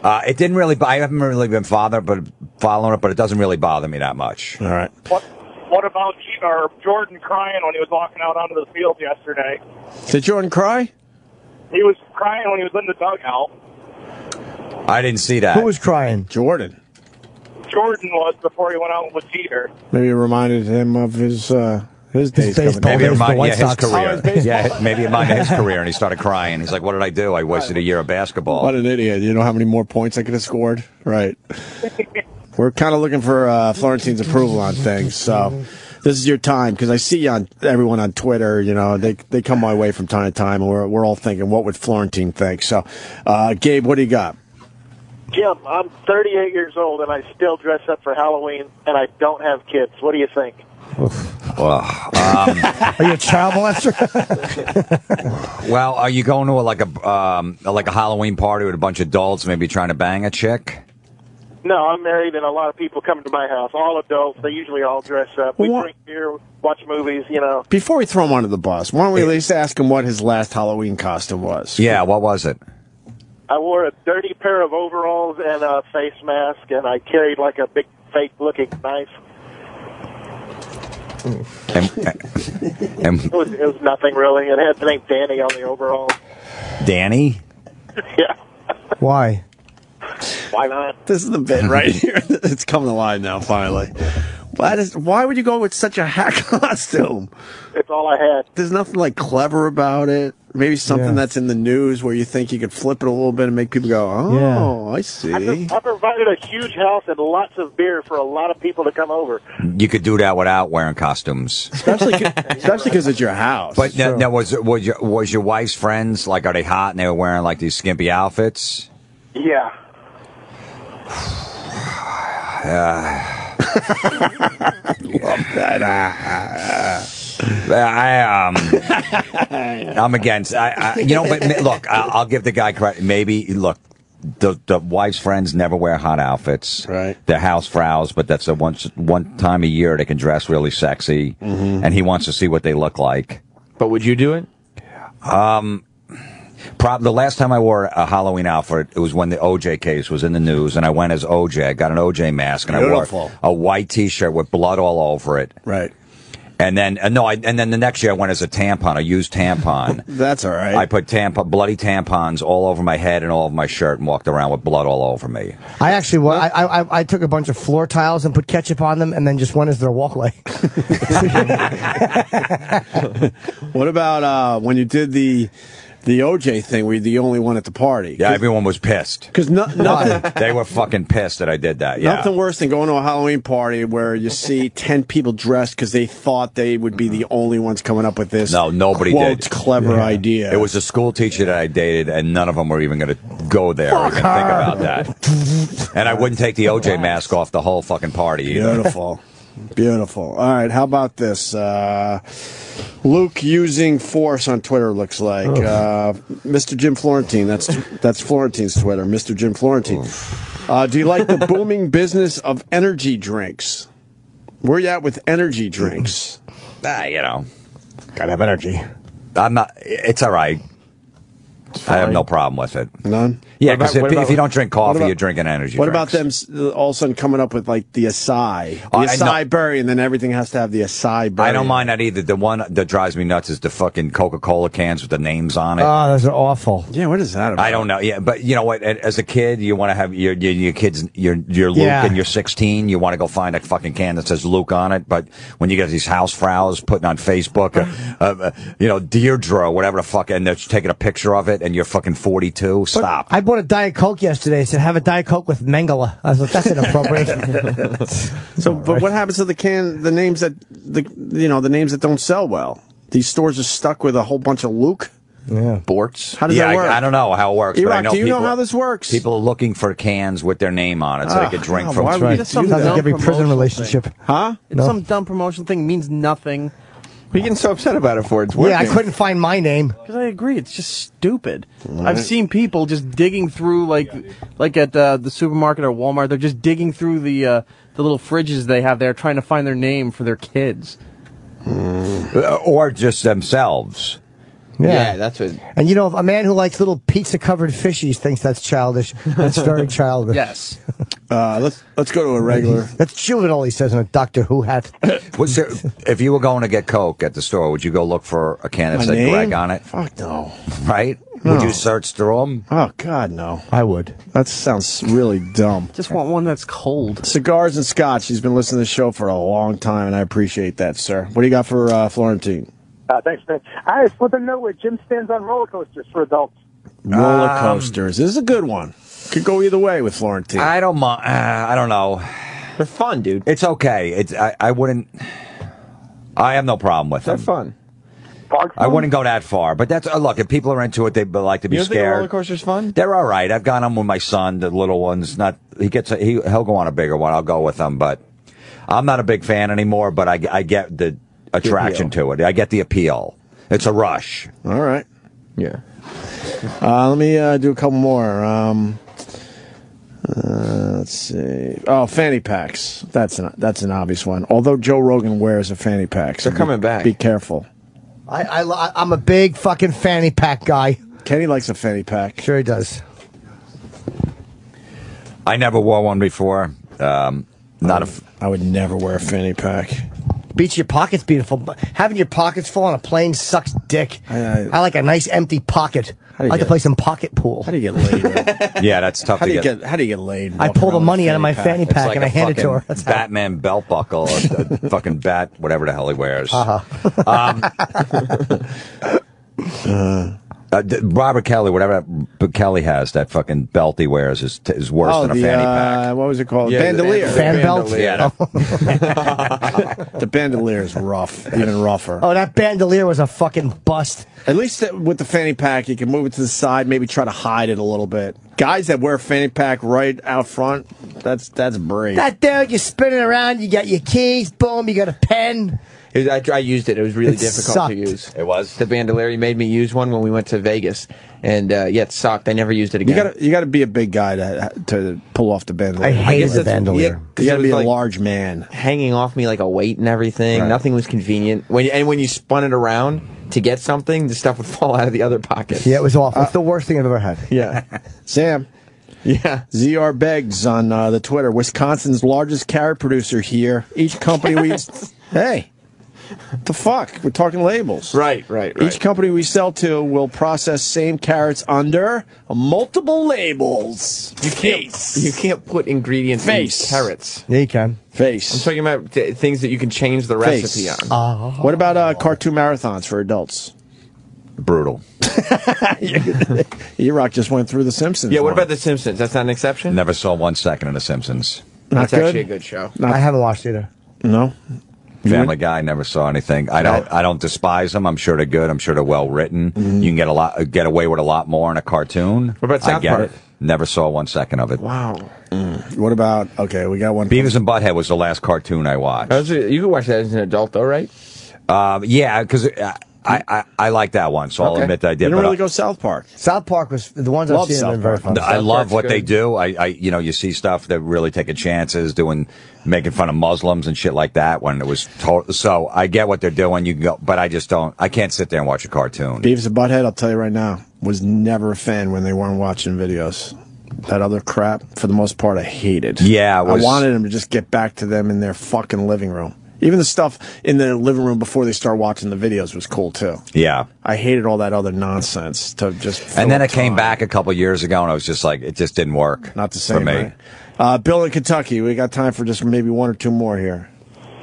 it didn't really. I haven't really been following it, but it doesn't really bother me that much. All right. What about Jordan crying when he was walking out onto the field yesterday? Did Jordan cry? He was crying when he was in the dugout. I didn't see that. Who was crying? Jordan. Jordan was before he went out with Jeter. Maybe it reminded him of his days coming. Maybe it reminded his Oh, career. Maybe it reminded his career, and he started crying. He's like, "What did I do? I wasted a year of basketball." What an idiot! You know how many more points I could have scored? Right. We're kind of looking for Florentine's approval on things, so this is your time, because I see everyone on Twitter. You know, they come my way from time to time, and we're all thinking, what would Florentine think? So, Gabe, what do you got? Jim, I'm 38 years old, and I still dress up for Halloween, and I don't have kids. What do you think? Well, are you a child molester? Well, are you going to like a Halloween party with a bunch of adults, maybe trying to bang a chick? No, I'm married, and a lot of people come to my house. All adults. They usually all dress up. We drink beer, watch movies, you know. Before we throw him under the bus, why don't we at least ask him what his last Halloween costume was? Yeah, what was it? I wore a dirty pair of overalls and a face mask, and I carried like a big fake-looking knife. It was nothing really. It had the name Danny on the overall. Danny? Yeah. Why? Why not? This is the bit right here. It's coming alive now, finally. Why would you go with such a hack costume? It's all I had. There's nothing like clever about it. Maybe something that's in the news where you think you could flip it a little bit and make people go, oh, I see. I provided a huge house and lots of beer for a lot of people to come over. You could do that without wearing costumes. Especially because it's your house. But now, was your wife's friends, like, are they hot and they were wearing, like, these skimpy outfits? Yeah. Love that. I'm against. But look, I'll give the guy credit. Maybe look, the wife's friends never wear hot outfits. Right. They're housefrows, but that's one time a year they can dress really sexy, and he wants to see what they look like. But would you do it? The last time I wore a Halloween outfit, it was when the OJ case was in the news, and I went as OJ. I got an OJ mask, and Beautiful. I wore a white T-shirt with blood all over it. Right. And then, and then the next year I went as a used tampon. That's all right. I put bloody tampons all over my head and all over my shirt and walked around with blood all over me. I actually, I took a bunch of floor tiles and put ketchup on them, and then just went as their walkway. What about when you did the OJ thing, were you the only one at the party? Yeah, everyone was pissed. Because nothing... They were fucking pissed that I did that, yeah. Nothing worse than going to a Halloween party where you see 10 people dressed because they thought they would be the only ones coming up with this nobody did. Clever idea. It was a school teacher that I dated, and none of them were even going to go there or even think about that. And I wouldn't take the OJ mask off the whole fucking party either. Beautiful. Beautiful. All right, how about this? Luke using force on Twitter looks like. Mr. Jim Florentine. That's Florentine's Twitter. Mr. Jim Florentine. Do you like the booming business of energy drinks? Where you at with energy drinks? You know. Gotta have energy. I'm not. It's all right. I have no problem with it. None? Yeah, because if you don't drink coffee, you're drinking energy What drinks. about them all of a sudden coming up with like the acai? The acai berry, and then everything has to have the acai berry. I don't mind that either. The one that drives me nuts is the fucking Coca-Cola cans with the names on it. Oh, those are awful. Yeah, what is that about? I don't know. Yeah, but you know what? As a kid, you want to have your kids, your Luke, and you're 16. You want to go find a fucking can that says Luke on it. But when you get these housefrows putting on Facebook, Deirdre, whatever the fuck, and they're taking a picture of it, and you're fucking 42. Stop. I bought a Diet Coke yesterday. It said, have a Diet Coke with Mengele. I was like, that's inappropriate. But what happens to the names that don't sell well? These stores are stuck with a whole bunch of Luke. Yeah. Borts. How does that work? I don't know how it works. But I know do you know how this works? People are looking for cans with their name on it so they can drink from. That's right. Sounds like every prison relationship. Huh? It's some dumb promotional thing. Means nothing. What are you getting so upset about it for? It's working. Yeah, I couldn't find my name. Because I agree, it's just stupid. I've seen people just digging through, like at the supermarket or Walmart. They're just digging through the little fridges they have there, trying to find their name for their kids, or just themselves. Yeah, that's what. And you know, a man who likes little pizza-covered fishies thinks that's childish. That's very childish. Yes. Let's go to a regular. That's juvenile, he says in a Doctor Who hat. If you were going to get Coke at the store, would you go look for a can that My said name? Greg on it? Fuck no. Right? No. Would you search through them? Oh God, no. I would. That sounds really dumb. Just want one that's cold. Cigars and scotch. He's been listening to the show for a long time, and I appreciate that, sir. What do you got for Florentine? Thanks, man. I just want to know where Jim stands on roller coasters for adults. Roller coasters. This is a good one. Could go either way with Florentine. I don't mind. I don't know. They're fun, dude. It's okay. I wouldn't. I have no problem with them. They're fun. I wouldn't go that far, but that's look. If people are into it, they like to be You don't think a scared. roller coaster's fun? They're all right. I've gone on with my son, the little ones. Not he'll go on a bigger one. I'll go with him, but I'm not a big fan anymore. But I get the attraction to it. I get the appeal. It's a rush. All right. Yeah. Let me do a couple more. Let's see. Oh, fanny packs. That's an obvious one. Although Joe Rogan wears a fanny pack, so they're coming back. Be careful. I'm a big fucking fanny pack guy. Kenny likes a fanny pack. Sure he does. I never wore one before. I would never wear a fanny pack. Beats your pockets beautiful. But having your pockets full on a plane sucks dick. I like a nice empty pocket. I like to play some pocket pool. How do you get laid? Yeah, that's tough How to do you get. How do you get laid? I pull the money out of my fanny pack Like and I a hand it to her. fucking That's Batman belt buckle, a fucking bat, whatever the hell he wears. Robert Kelly, whatever Kelly has, that fucking belt he wears is worse than a fanny pack. What was it called? Yeah, bandolier. Fan belt? Yeah. The bandolier is rough, even rougher. Oh, that bandolier was a fucking bust. At least with the fanny pack, you can move it to the side, maybe try to hide it a little bit. Guys that wear a fanny pack right out front, that's brave. That dude, you spin it around, you got your keys, boom, you got a pen. I used it. It was really It difficult sucked. to use. It was. The bandolier, he made me use one when we went to Vegas. And, it sucked. I never used it again. You gotta be a big guy to pull off the bandolier. I hate guess the that's- bandolier. You gotta be a like large man. hanging off me like a weight and everything. Right. Nothing was convenient. When you spun it around to get something, the stuff would fall out of the other pocket. Yeah, it was awful. It's the worst thing I've ever had. Yeah. Sam. Yeah. ZR Beggs on the Twitter. Wisconsin's largest carrot producer here. Each company we... Hey. What the fuck? We're talking labels. Right. Each company we sell to will process same carrots under multiple labels. You can't put ingredients in carrots. Yeah, you can. Face. I'm talking about things that you can change the recipe on. What about cartoon marathons for adults? Brutal. E-Rock just went through The Simpsons. Yeah, what about The Simpsons? That's not an exception? Never saw 1 second of The Simpsons. Not That's good? actually a good show. I haven't watched either. No? Family Guy, never saw anything. I don't despise them. I'm sure they're good. I'm sure they're well written. You can get away with a lot more in a cartoon. What about South I get Park? it. Never saw 1 second of it. Wow. What about... Okay, we got one. Beavis and Butthead was the last cartoon I watched. You can watch that as an adult, though, right? Yeah, because I like that one, so I'll admit that I did. You don't really go South Park. South Park was the ones I've seen have been very fun. I love what they do. You know, you see stuff that really taking chances, making fun of Muslims and shit like that. When it was so, I get what they're doing. You can go, but I just don't. I can't sit there and watch a cartoon. Beavis and Butthead, I'll tell you right now, was never a fan when they weren't watching videos. That other crap, for the most part, I hated. Yeah, I wanted them to just get back to them in their fucking living room. Even the stuff in the living room before they start watching the videos was cool too. Yeah, I hated all that other nonsense to just. And then it came back a couple years ago, and I was just like, it just didn't work. Not the same for me. Right? Bill in Kentucky, we got time for just maybe one or two more here.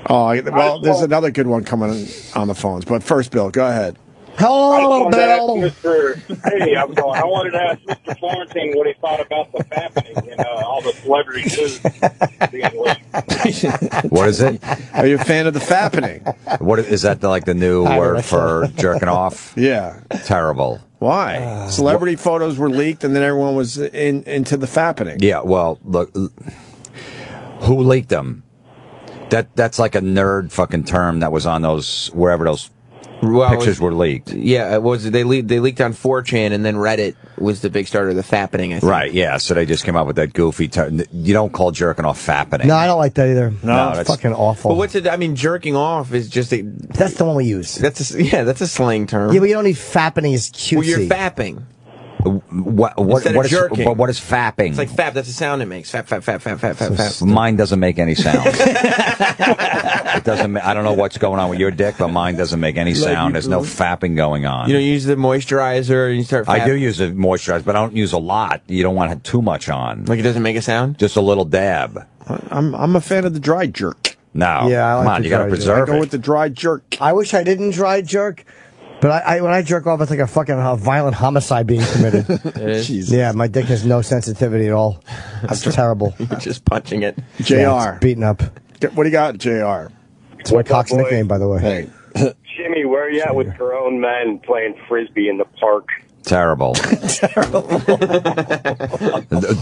Well, there's another good one coming on the phones, but first, Bill, go ahead. Hello, Bill. Hey, I wanted to ask Mr. Florentine what he thought about the fappening and all the celebrity news being leaked. What is it? Are you a fan of the fappening? What is that? Like the new word for jerking off? Yeah, terrible. Why? Celebrity photos were leaked, and then everyone was into the fappening. Yeah, well, look, who leaked them? That's like a nerd fucking term that was on those wherever those. Pictures were leaked. Yeah, it was. They leaked on 4chan, and then Reddit was the big starter of the fappening. I think. Right. Yeah. So they just came up with that goofy term. You don't call jerking off fappening. No, I don't like that either. No, it's fucking awful. But what's it? I mean, jerking off is just a. That's the one we use. That's a slang term. Yeah, but you don't need fappening is cutesy. Well, you're fapping. What Instead of is jerking. what is fapping? It's like fap. That's the sound it makes. Fap, fap, fap, fap, fap, fap, fap. Mine doesn't make any sound. It doesn't. I don't know what's going on with your dick, but mine doesn't make any sound. There's no fapping going on. You know, you use the moisturizer and you start. I do use the moisturizer, but I don't use a lot. You don't want too much on. Like it doesn't make a sound. Just a little dab. I'm a fan of the dry jerk. No. Yeah, I like come on, the you got to dry preserve I it. go with the dry jerk. I wish I didn't dry jerk. But when I jerk off, it's like a fucking violent homicide being committed. Jesus. Yeah, my dick has no sensitivity at all. It's terrible. You're just punching it. JR. Yeah, it's beaten up. What do you got, JR? It's my cock's nickname, by the way. Hey. Jimmy, where are you at with grown men playing frisbee in the park? Terrible. Do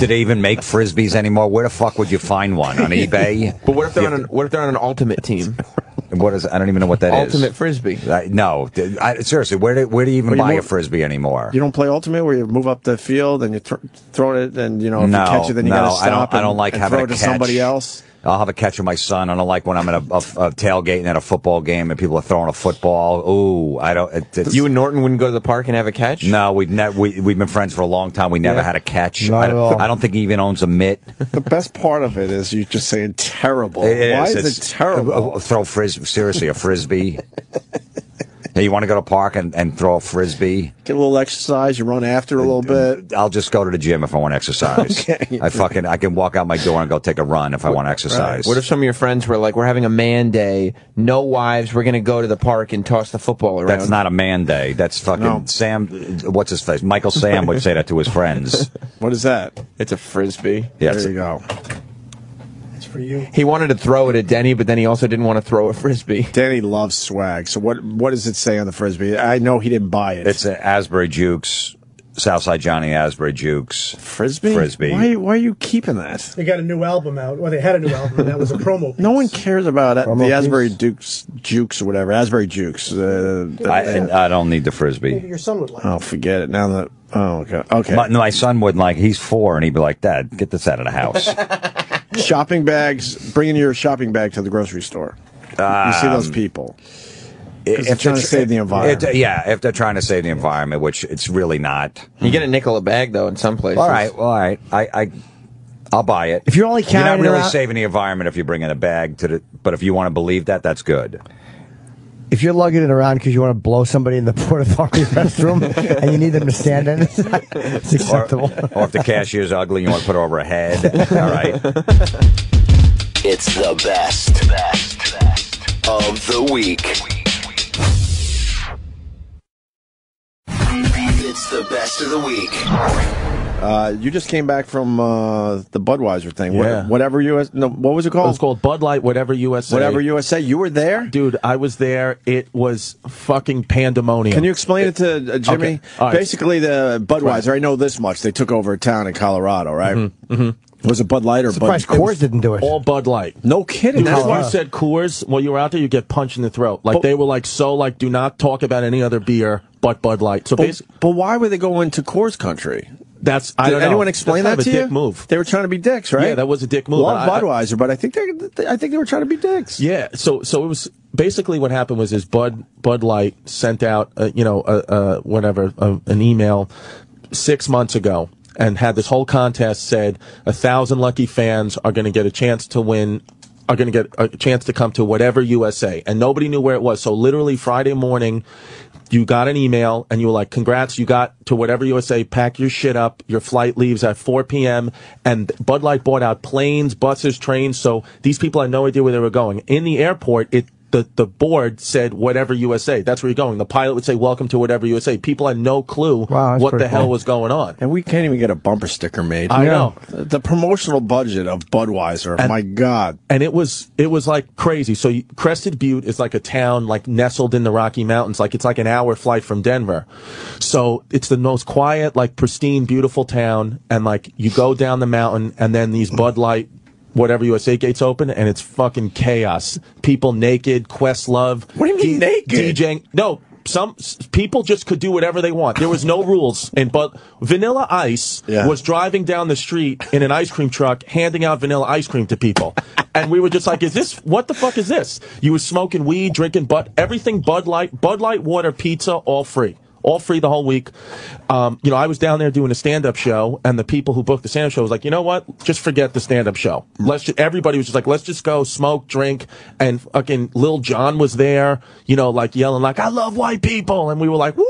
they even make frisbees anymore? Where the fuck would you find one? On eBay? But what if they're on an ultimate team? What is? I don't even know what that is. Ultimate frisbee. No, seriously, where do you even buy a frisbee anymore? You don't play ultimate where you move up the field and you throw it, and if no, you catch it, then you got to stop. I don't like and having throw a it to catch. somebody else. I'll have a catch with my son. I don't like when I'm at a tailgating at a football game and people are throwing a football. Ooh, I don't. You and Norton wouldn't go to the park and have a catch? No, we've been friends for a long time. We never had a catch. Not at all. I don't think he even owns a mitt. The best part of it is you just saying terrible. Why is it terrible? Throw frisbee. Seriously, a frisbee. Hey, you want to go to a park and throw a frisbee? Get a little exercise. You run after a little bit. I'll just go to the gym if I want to exercise. Okay. I can walk out my door and go take a run if I want to exercise. What if some of your friends were like, we're having a man day, no wives, we're going to go to the park and toss the football around? That's not a man day. That's fucking Sam. What's his face? Michael Sam would say that to his friends. What is that? It's a frisbee. Yes. There you go. For you. He wanted to throw it at Denny, but then he also didn't want to throw a frisbee. Danny loves swag. So what does it say on the frisbee? I know he didn't buy it. It's a Asbury Jukes, Southside Johnny Asbury Jukes frisbee. Frisbee. Why are you keeping that? They got a new album out. Well, they had a new album, and that was a promo piece. No one cares about it. Promo The Asbury Jukes or whatever. Asbury Jukes. I don't need the frisbee. Maybe your son would like Oh, forget it. Now that okay. My son would like. He's 4, and he'd be like, "Dad, get this out of the house." Shopping bags. Bringing your shopping bag to the grocery store. You see those people. Because they're trying to save the environment. If they're trying to save the environment, which it's really not. You get a nickel a bag, though, in some places. All right. I'll buy it. If you're only You're not carrying really around, saving the environment if you bring in a bag but if you want to believe that, that's good. if you're lugging it around because you want to blow somebody in the Port Authority restroom and you need them to stand in it, it's acceptable. Or if the cashier's ugly, you want to put her over her head. All right. It's the best of the week. It's the best of the week. You just came back from the Budweiser thing. Yeah. Whatever US. No, what was it called? It was called Bud Light, Whatever USA. Whatever USA. You were there? Dude, I was there. It was fucking pandemonium. Can you explain it to Jimmy? Okay. All right. Basically, the Budweiser, I know this much. They took over a town in Colorado, right? Mm-hmm. Was it Bud Light or Surprised Bud? Coors didn't do it. All Bud Light. No kidding. Dude, that's why you said Coors. While you were out there, you get punched in the throat. Like they were like do not talk about any other beer but Bud Light. So but why would they go into Coors country? Did anyone explain that to you? Dick move. They were trying to be dicks, right? Yeah, that was a dick move. Love Budweiser, but I think they were trying to be dicks. Yeah, so it was basically what happened was Bud Light sent out an email 6 months ago and had this whole contest, said 1,000 lucky fans are going to get a chance to win, are going to get a chance to come to whatever USA, and nobody knew where it was. So literally Friday morning, you got an email and you were like, congrats, you got to whatever USA, pack your shit up, your flight leaves at 4 p.m. And Bud Light bought out planes, buses, trains, so these people had no idea where they were going. In the airport, the board said whatever USA. That's where you're going. The pilot would say welcome to whatever USA. People had no clue what the hell was going on. And we can't even get a bumper sticker made. I know. The promotional budget of Budweiser, my God. And it was like crazy. So Crested Butte is like a town like nestled in the Rocky Mountains. Like it's like an hour flight from Denver. So it's the most quiet, like pristine, beautiful town. And like you go down the mountain and then these Bud Light whatever USA gates open, and it's fucking chaos. People naked, Questlove. What do you mean naked? DJing. No, some people just could do whatever they want. There was no rules. But Vanilla Ice was driving down the street in an ice cream truck, handing out vanilla ice cream to people. And we were just like, what the fuck is this? You were smoking weed, drinking everything Bud Light, water, pizza, all free. All free the whole week. I was down there doing a stand-up show, and the people who booked the stand-up show was like, you know what? Just forget the stand-up show. Everybody was just like, let's just go smoke, drink, and fucking Lil Jon was there, like yelling like, I love white people, and we were like, woo!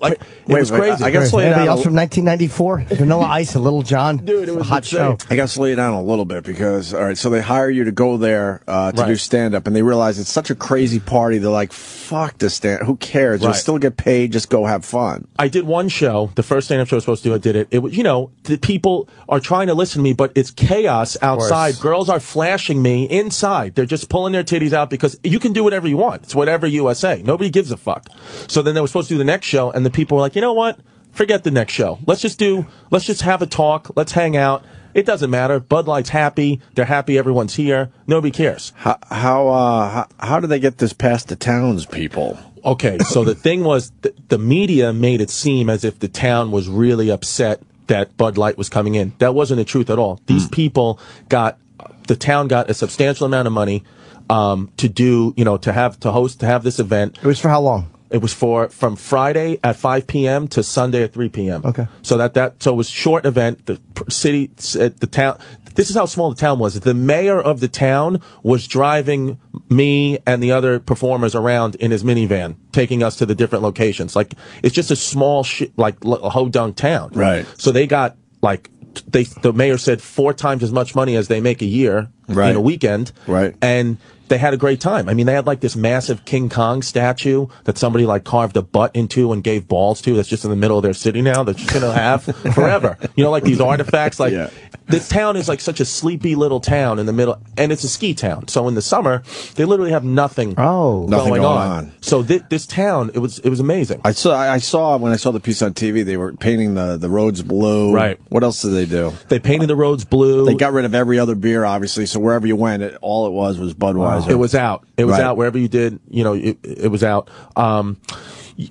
Like, it was crazy. I got to slow you down. Anybody else from 1994? Vanilla Ice and Little John. Dude, it was a hot show. I got to slow you down a little bit because, all right, so they hire you to go there to do stand-up, and they realize it's such a crazy party. They're like, fuck this stand. Who cares? You'll still get paid. Just go have fun. I did one show. The first stand-up show I was supposed to do, I did it. It was, the people are trying to listen to me, but it's chaos outside. Girls are flashing me inside. They're just pulling their titties out because you can do whatever you want. It's whatever USA. Nobody gives a fuck. So then they were supposed to do the next show, and the people were like, you know what? Forget the next show. Let's just have a talk. Let's hang out. It doesn't matter. Bud Light's happy. They're happy. Everyone's here. Nobody cares. How do they get this past the townspeople? Okay, so the thing was, the media made it seem as if the town was really upset that Bud Light was coming in. That wasn't the truth at all. These people the town got a substantial amount of money to have this event. It was for how long? It was from Friday at 5 p.m. to Sunday at 3 p.m. Okay. So so it was a short event. The city, the town. This is how small the town was. The mayor of the town was driving me and the other performers around in his minivan, taking us to the different locations. Like, it's just a small a ho-dunk town. Right. So they got the mayor said 4 times as much money as they make a year in a weekend. Right. And they had a great time. I mean, they had like this massive King Kong statue that somebody like carved a butt into and gave balls to. That's just in the middle of their city now. They're just going to have forever. Like these artifacts. Like, this town is like such a sleepy little town in the middle, and it's a ski town. So in the summer, they literally have nothing going on. So this town, it was amazing. I saw when I saw the piece on TV, they were painting the roads blue. Right. What else did they do? They painted the roads blue. They got rid of every other beer, obviously. So wherever you went, all it was Budweiser. It was out. It was out wherever you did. It was out.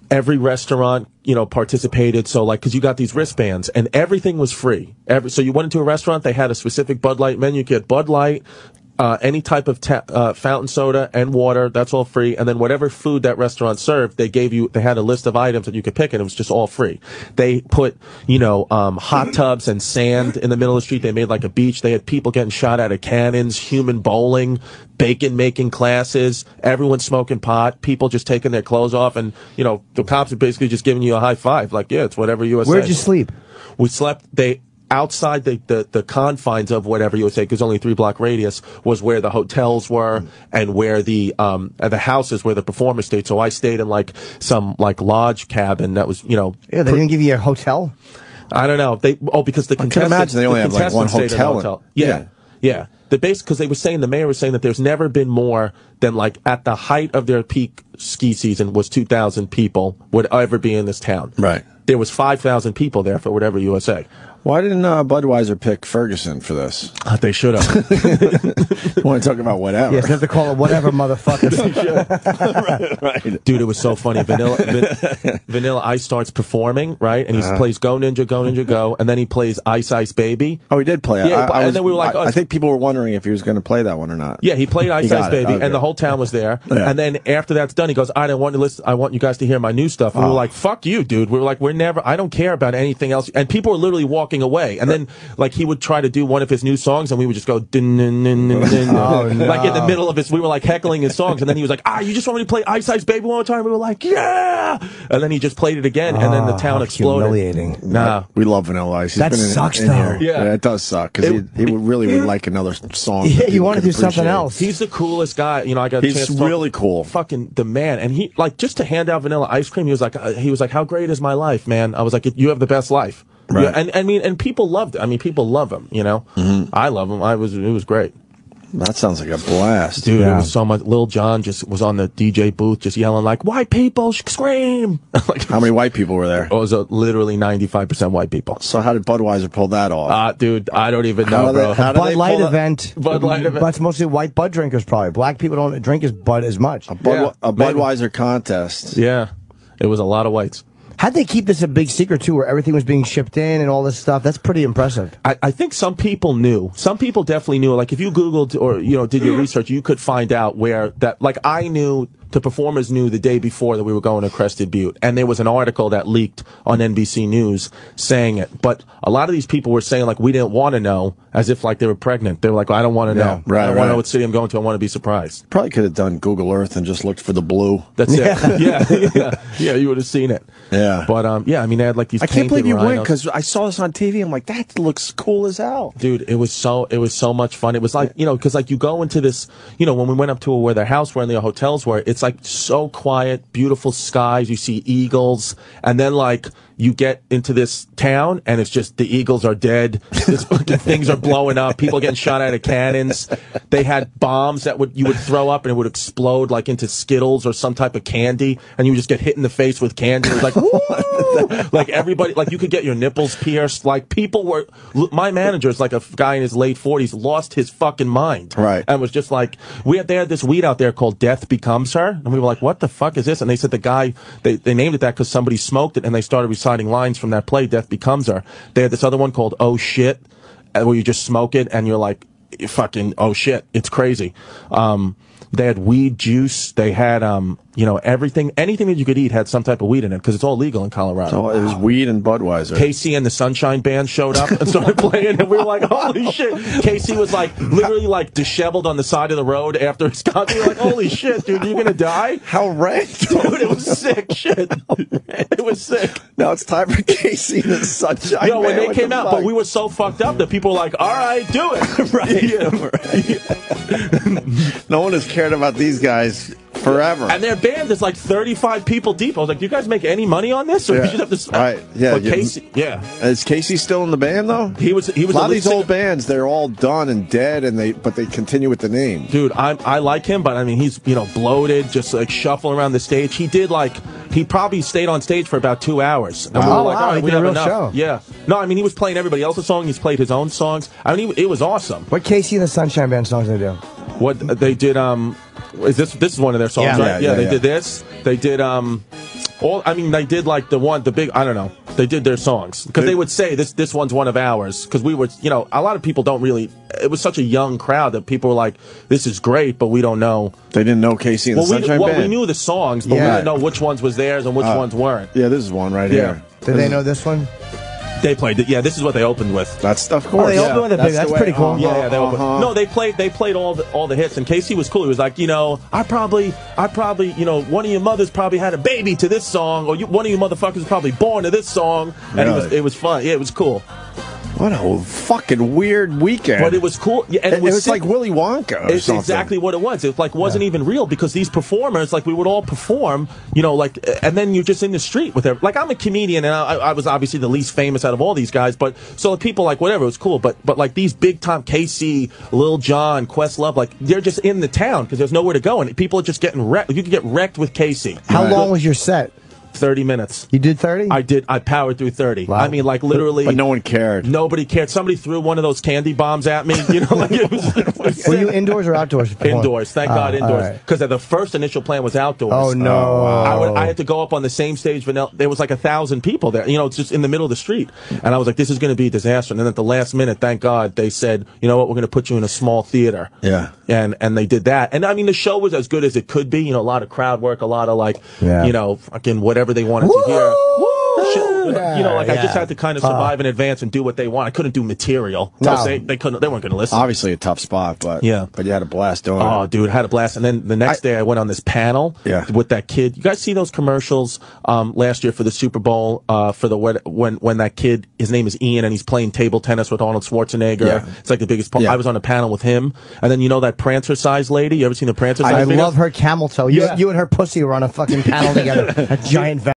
Every restaurant, participated. So because you got these wristbands and everything was free. So you went into a restaurant, they had a specific Bud Light menu. You get Bud Light, any type of fountain soda and water, that's all free. And then whatever food that restaurant served, they had a list of items that you could pick, and it was just all free. They put, hot tubs and sand in the middle of the street. They made like a beach. They had people getting shot out of cannons, human bowling, bacon making classes, everyone smoking pot, people just taking their clothes off, and, the cops are basically just giving you a high five. Like, yeah, it's whatever USA. Where'd you sleep? We slept, outside the confines of whatever you would say, because only 3-block radius was where the hotels were and where the houses where the performers stayed. So I stayed in some lodge cabin that was, Yeah, they didn't give you a hotel? I don't know. Because the contestants, I can imagine they only have one hotel. Yeah. Because they were saying, the mayor was saying that there's never been more than like at the height of their peak ski season was 2,000 people would ever be in this town. Right. There was 5,000 people there for whatever USA. Why didn't Budweiser pick Ferguson for this? They should have. Want to talk about whatever? Yes, they have to call it whatever, motherfucker. Right. Dude, it was so funny. Vanilla Ice starts performing, right? And he plays Go Ninja, Go Ninja, Go. And then he plays Ice Ice Baby. Oh, he did play it. Yeah, and then we were like, I think people were wondering if he was going to play that one or not. Yeah, he played Ice Ice Baby, okay. and the whole town was there. Yeah. And then after that's done, he goes, I want you guys to hear my new stuff. And we were like, fuck you, dude. We were like, I don't care about anything else. And people were literally walking away. And then, like, he would try to do one of his new songs, and we would just go, din, din, din, din, din. Oh, no. Like, in the middle of his, we were like heckling his songs. And then he was like, you just want me to play Ice Ice Baby one more time? We were like, yeah. And then he just played it again, and then the town exploded. Humiliating. Nah. We love Vanilla Ice. He's That been sucks, in though. here. Yeah. It does suck, because he would like another song. Yeah, that you people want to could do something appreciate. else. He's the coolest guy. You know, I got a chance He's to talk- really cool. Fucking the man. And he, like, just to hand out vanilla ice cream, he was like, how great is my life, man? I was like, you have the best life. Right. Yeah, and I mean, and people loved it. I mean, people love him, you know? I love him. It was great. That sounds like a blast. Dude, it was so much. Lil Jon just was on the DJ booth just yelling like, white people scream. Like, how many white people were there? It was literally 95% white people. So how did Budweiser pull that off? Dude, I don't even know, bro. Bud Light event. Bud Light event. That's mostly white Bud drinkers, probably. Black people don't drink as Bud as much. A Budweiser contest. Yeah. It was a lot of whites. How'd they keep this a big secret, too, where everything was being shipped in and all this stuff? That's pretty impressive. I think some people knew. Some people definitely knew. Like, if you Googled or, did your research, you could find out where that, like, I knew, the performers knew the day before that we were going to Crested Butte. And there was an article that leaked on NBC News saying it. But a lot of these people were saying, like, we didn't want to know, as if, like, they were pregnant. They were like, I don't want to know. Right, I don't want to know what city I'm going to. I want to be surprised. Probably could have done Google Earth and just looked for the blue. That's it. Yeah, you would have seen it. Yeah. But, yeah, I mean, they had, like, these I can't believe you went, rhinos. because I saw this on TV. I'm like, that looks cool as hell. Dude, it was so much fun. It was like, because like you go into this, when we went up to where their house were and their hotels were, it's like so quiet, beautiful skies. You see eagles, and then like you get into this town and it's just the eagles are dead. This fucking things are blowing up. People getting shot out of cannons. They had bombs that you would throw up and it would explode like into Skittles or some type of candy, and you would just get hit in the face with candy. It was like, woo! Like everybody, like you could get your nipples pierced. Like people were. My manager is like a guy in his late 40s, lost his fucking mind. Right. And was just like, they had this weed out there called Death Becomes Her, and we were like, what the fuck is this? And they said the guy, they named it that because somebody smoked it, and they started reciting lines from that play, Death Becomes Her. They had this other one called Oh Shit, where you just smoke it and you're like, fucking oh shit, it's crazy. They had weed juice. They had, everything, anything that you could eat had some type of weed in it because it's all legal in Colorado. So it was weed and Budweiser. Casey and the Sunshine Band showed up and started playing, and we were like, holy shit. Casey was like, literally like disheveled on the side of the road after his concert. We were like, holy shit, dude, you're gonna die? How rank? Dude, it was sick shit. It was sick. Now it's time for Casey and the Sunshine Band. When they What came the out, fuck? but we were so fucked up that people were like, all right, do it. Right. No one has cared about these guys forever. And their band is like 35 people deep. I was like, do you guys make any money on this? Or you just have to... Right. Yeah. But Casey, Is Casey still in the band though? He was a lot of these old bands, they're all done and dead, but they continue with the name. Dude, I like him, but I mean, he's bloated, just like shuffling around the stage. He probably stayed on stage for about 2 hours. And we were like, all right, we have enough. Show. Yeah. No, I mean, he was playing everybody else's song. He's played his own songs. I mean, it was awesome. What Casey and the Sunshine Band songs they do? What they did, is this is one of their songs, right? Yeah, they did this. They did, they did like the big, I don't know. They did their songs. Because they would say, this one's one of ours. Because we were, a lot of people don't really, it was such a young crowd that people were like, this is great, but we don't know. They didn't know Casey and the Sunshine Band? We knew the songs, but we didn't know which ones was theirs and which ones weren't. Yeah, this is one right here. Did they know this one? They played it. Yeah, this is what they opened with. That's of course. Oh, they opened with it big. That's pretty cool. Yeah, they opened. No, they played all the hits, and Casey was cool. He was like, I probably, one of your mothers probably had a baby to this song, or one of you motherfuckers was probably born to this song, and it was fun. Yeah, it was cool. What a fucking weird weekend. But it was cool. Yeah, and it was like Willy Wonka or It's something. exactly what it was. It wasn't even real because these performers, we would all perform, and then you're just in the street with them. Like, I'm a comedian, and I was obviously the least famous out of all these guys, but so people whatever, it was cool. But like these big time KC, Lil Jon, Questlove, they're just in the town because there's nowhere to go, and people are just getting wrecked. You could get wrecked with KC. How long was your set? 30 minutes. You did 30? I did. I powered through 30. Wow. I mean, literally. But no one cared. Nobody cared. Somebody threw one of those candy bombs at me. It was Were you indoors or outdoors? Indoors. Thank God, indoors. Because the first initial plan was outdoors. Oh, no. I had to go up on the same stage. There was 1,000 people there. It's just in the middle of the street. And I was like, this is going to be a disaster. And then at the last minute, thank God, they said, you know what, we're going to put you in a small theater. Yeah. And they did that. And I mean, the show was as good as it could be. A lot of crowd work, a lot of fucking whatever they wanted to hear. I just had to kind of survive in advance and do what they want. I couldn't do material. No. They weren't going to listen. Obviously a tough spot, but you had a blast doing it. Oh, dude, I had a blast. And then the next day I went on this panel with that kid. You guys see those commercials last year for the Super Bowl for the when that kid, his name is Ian, and he's playing table tennis with Arnold Schwarzenegger. Yeah. It's like the biggest. I was on a panel with him, and then that Prancer-sized lady. You ever seen the Prancer-sized? I love her camel toe. You and her pussy were on a fucking panel together. A giant.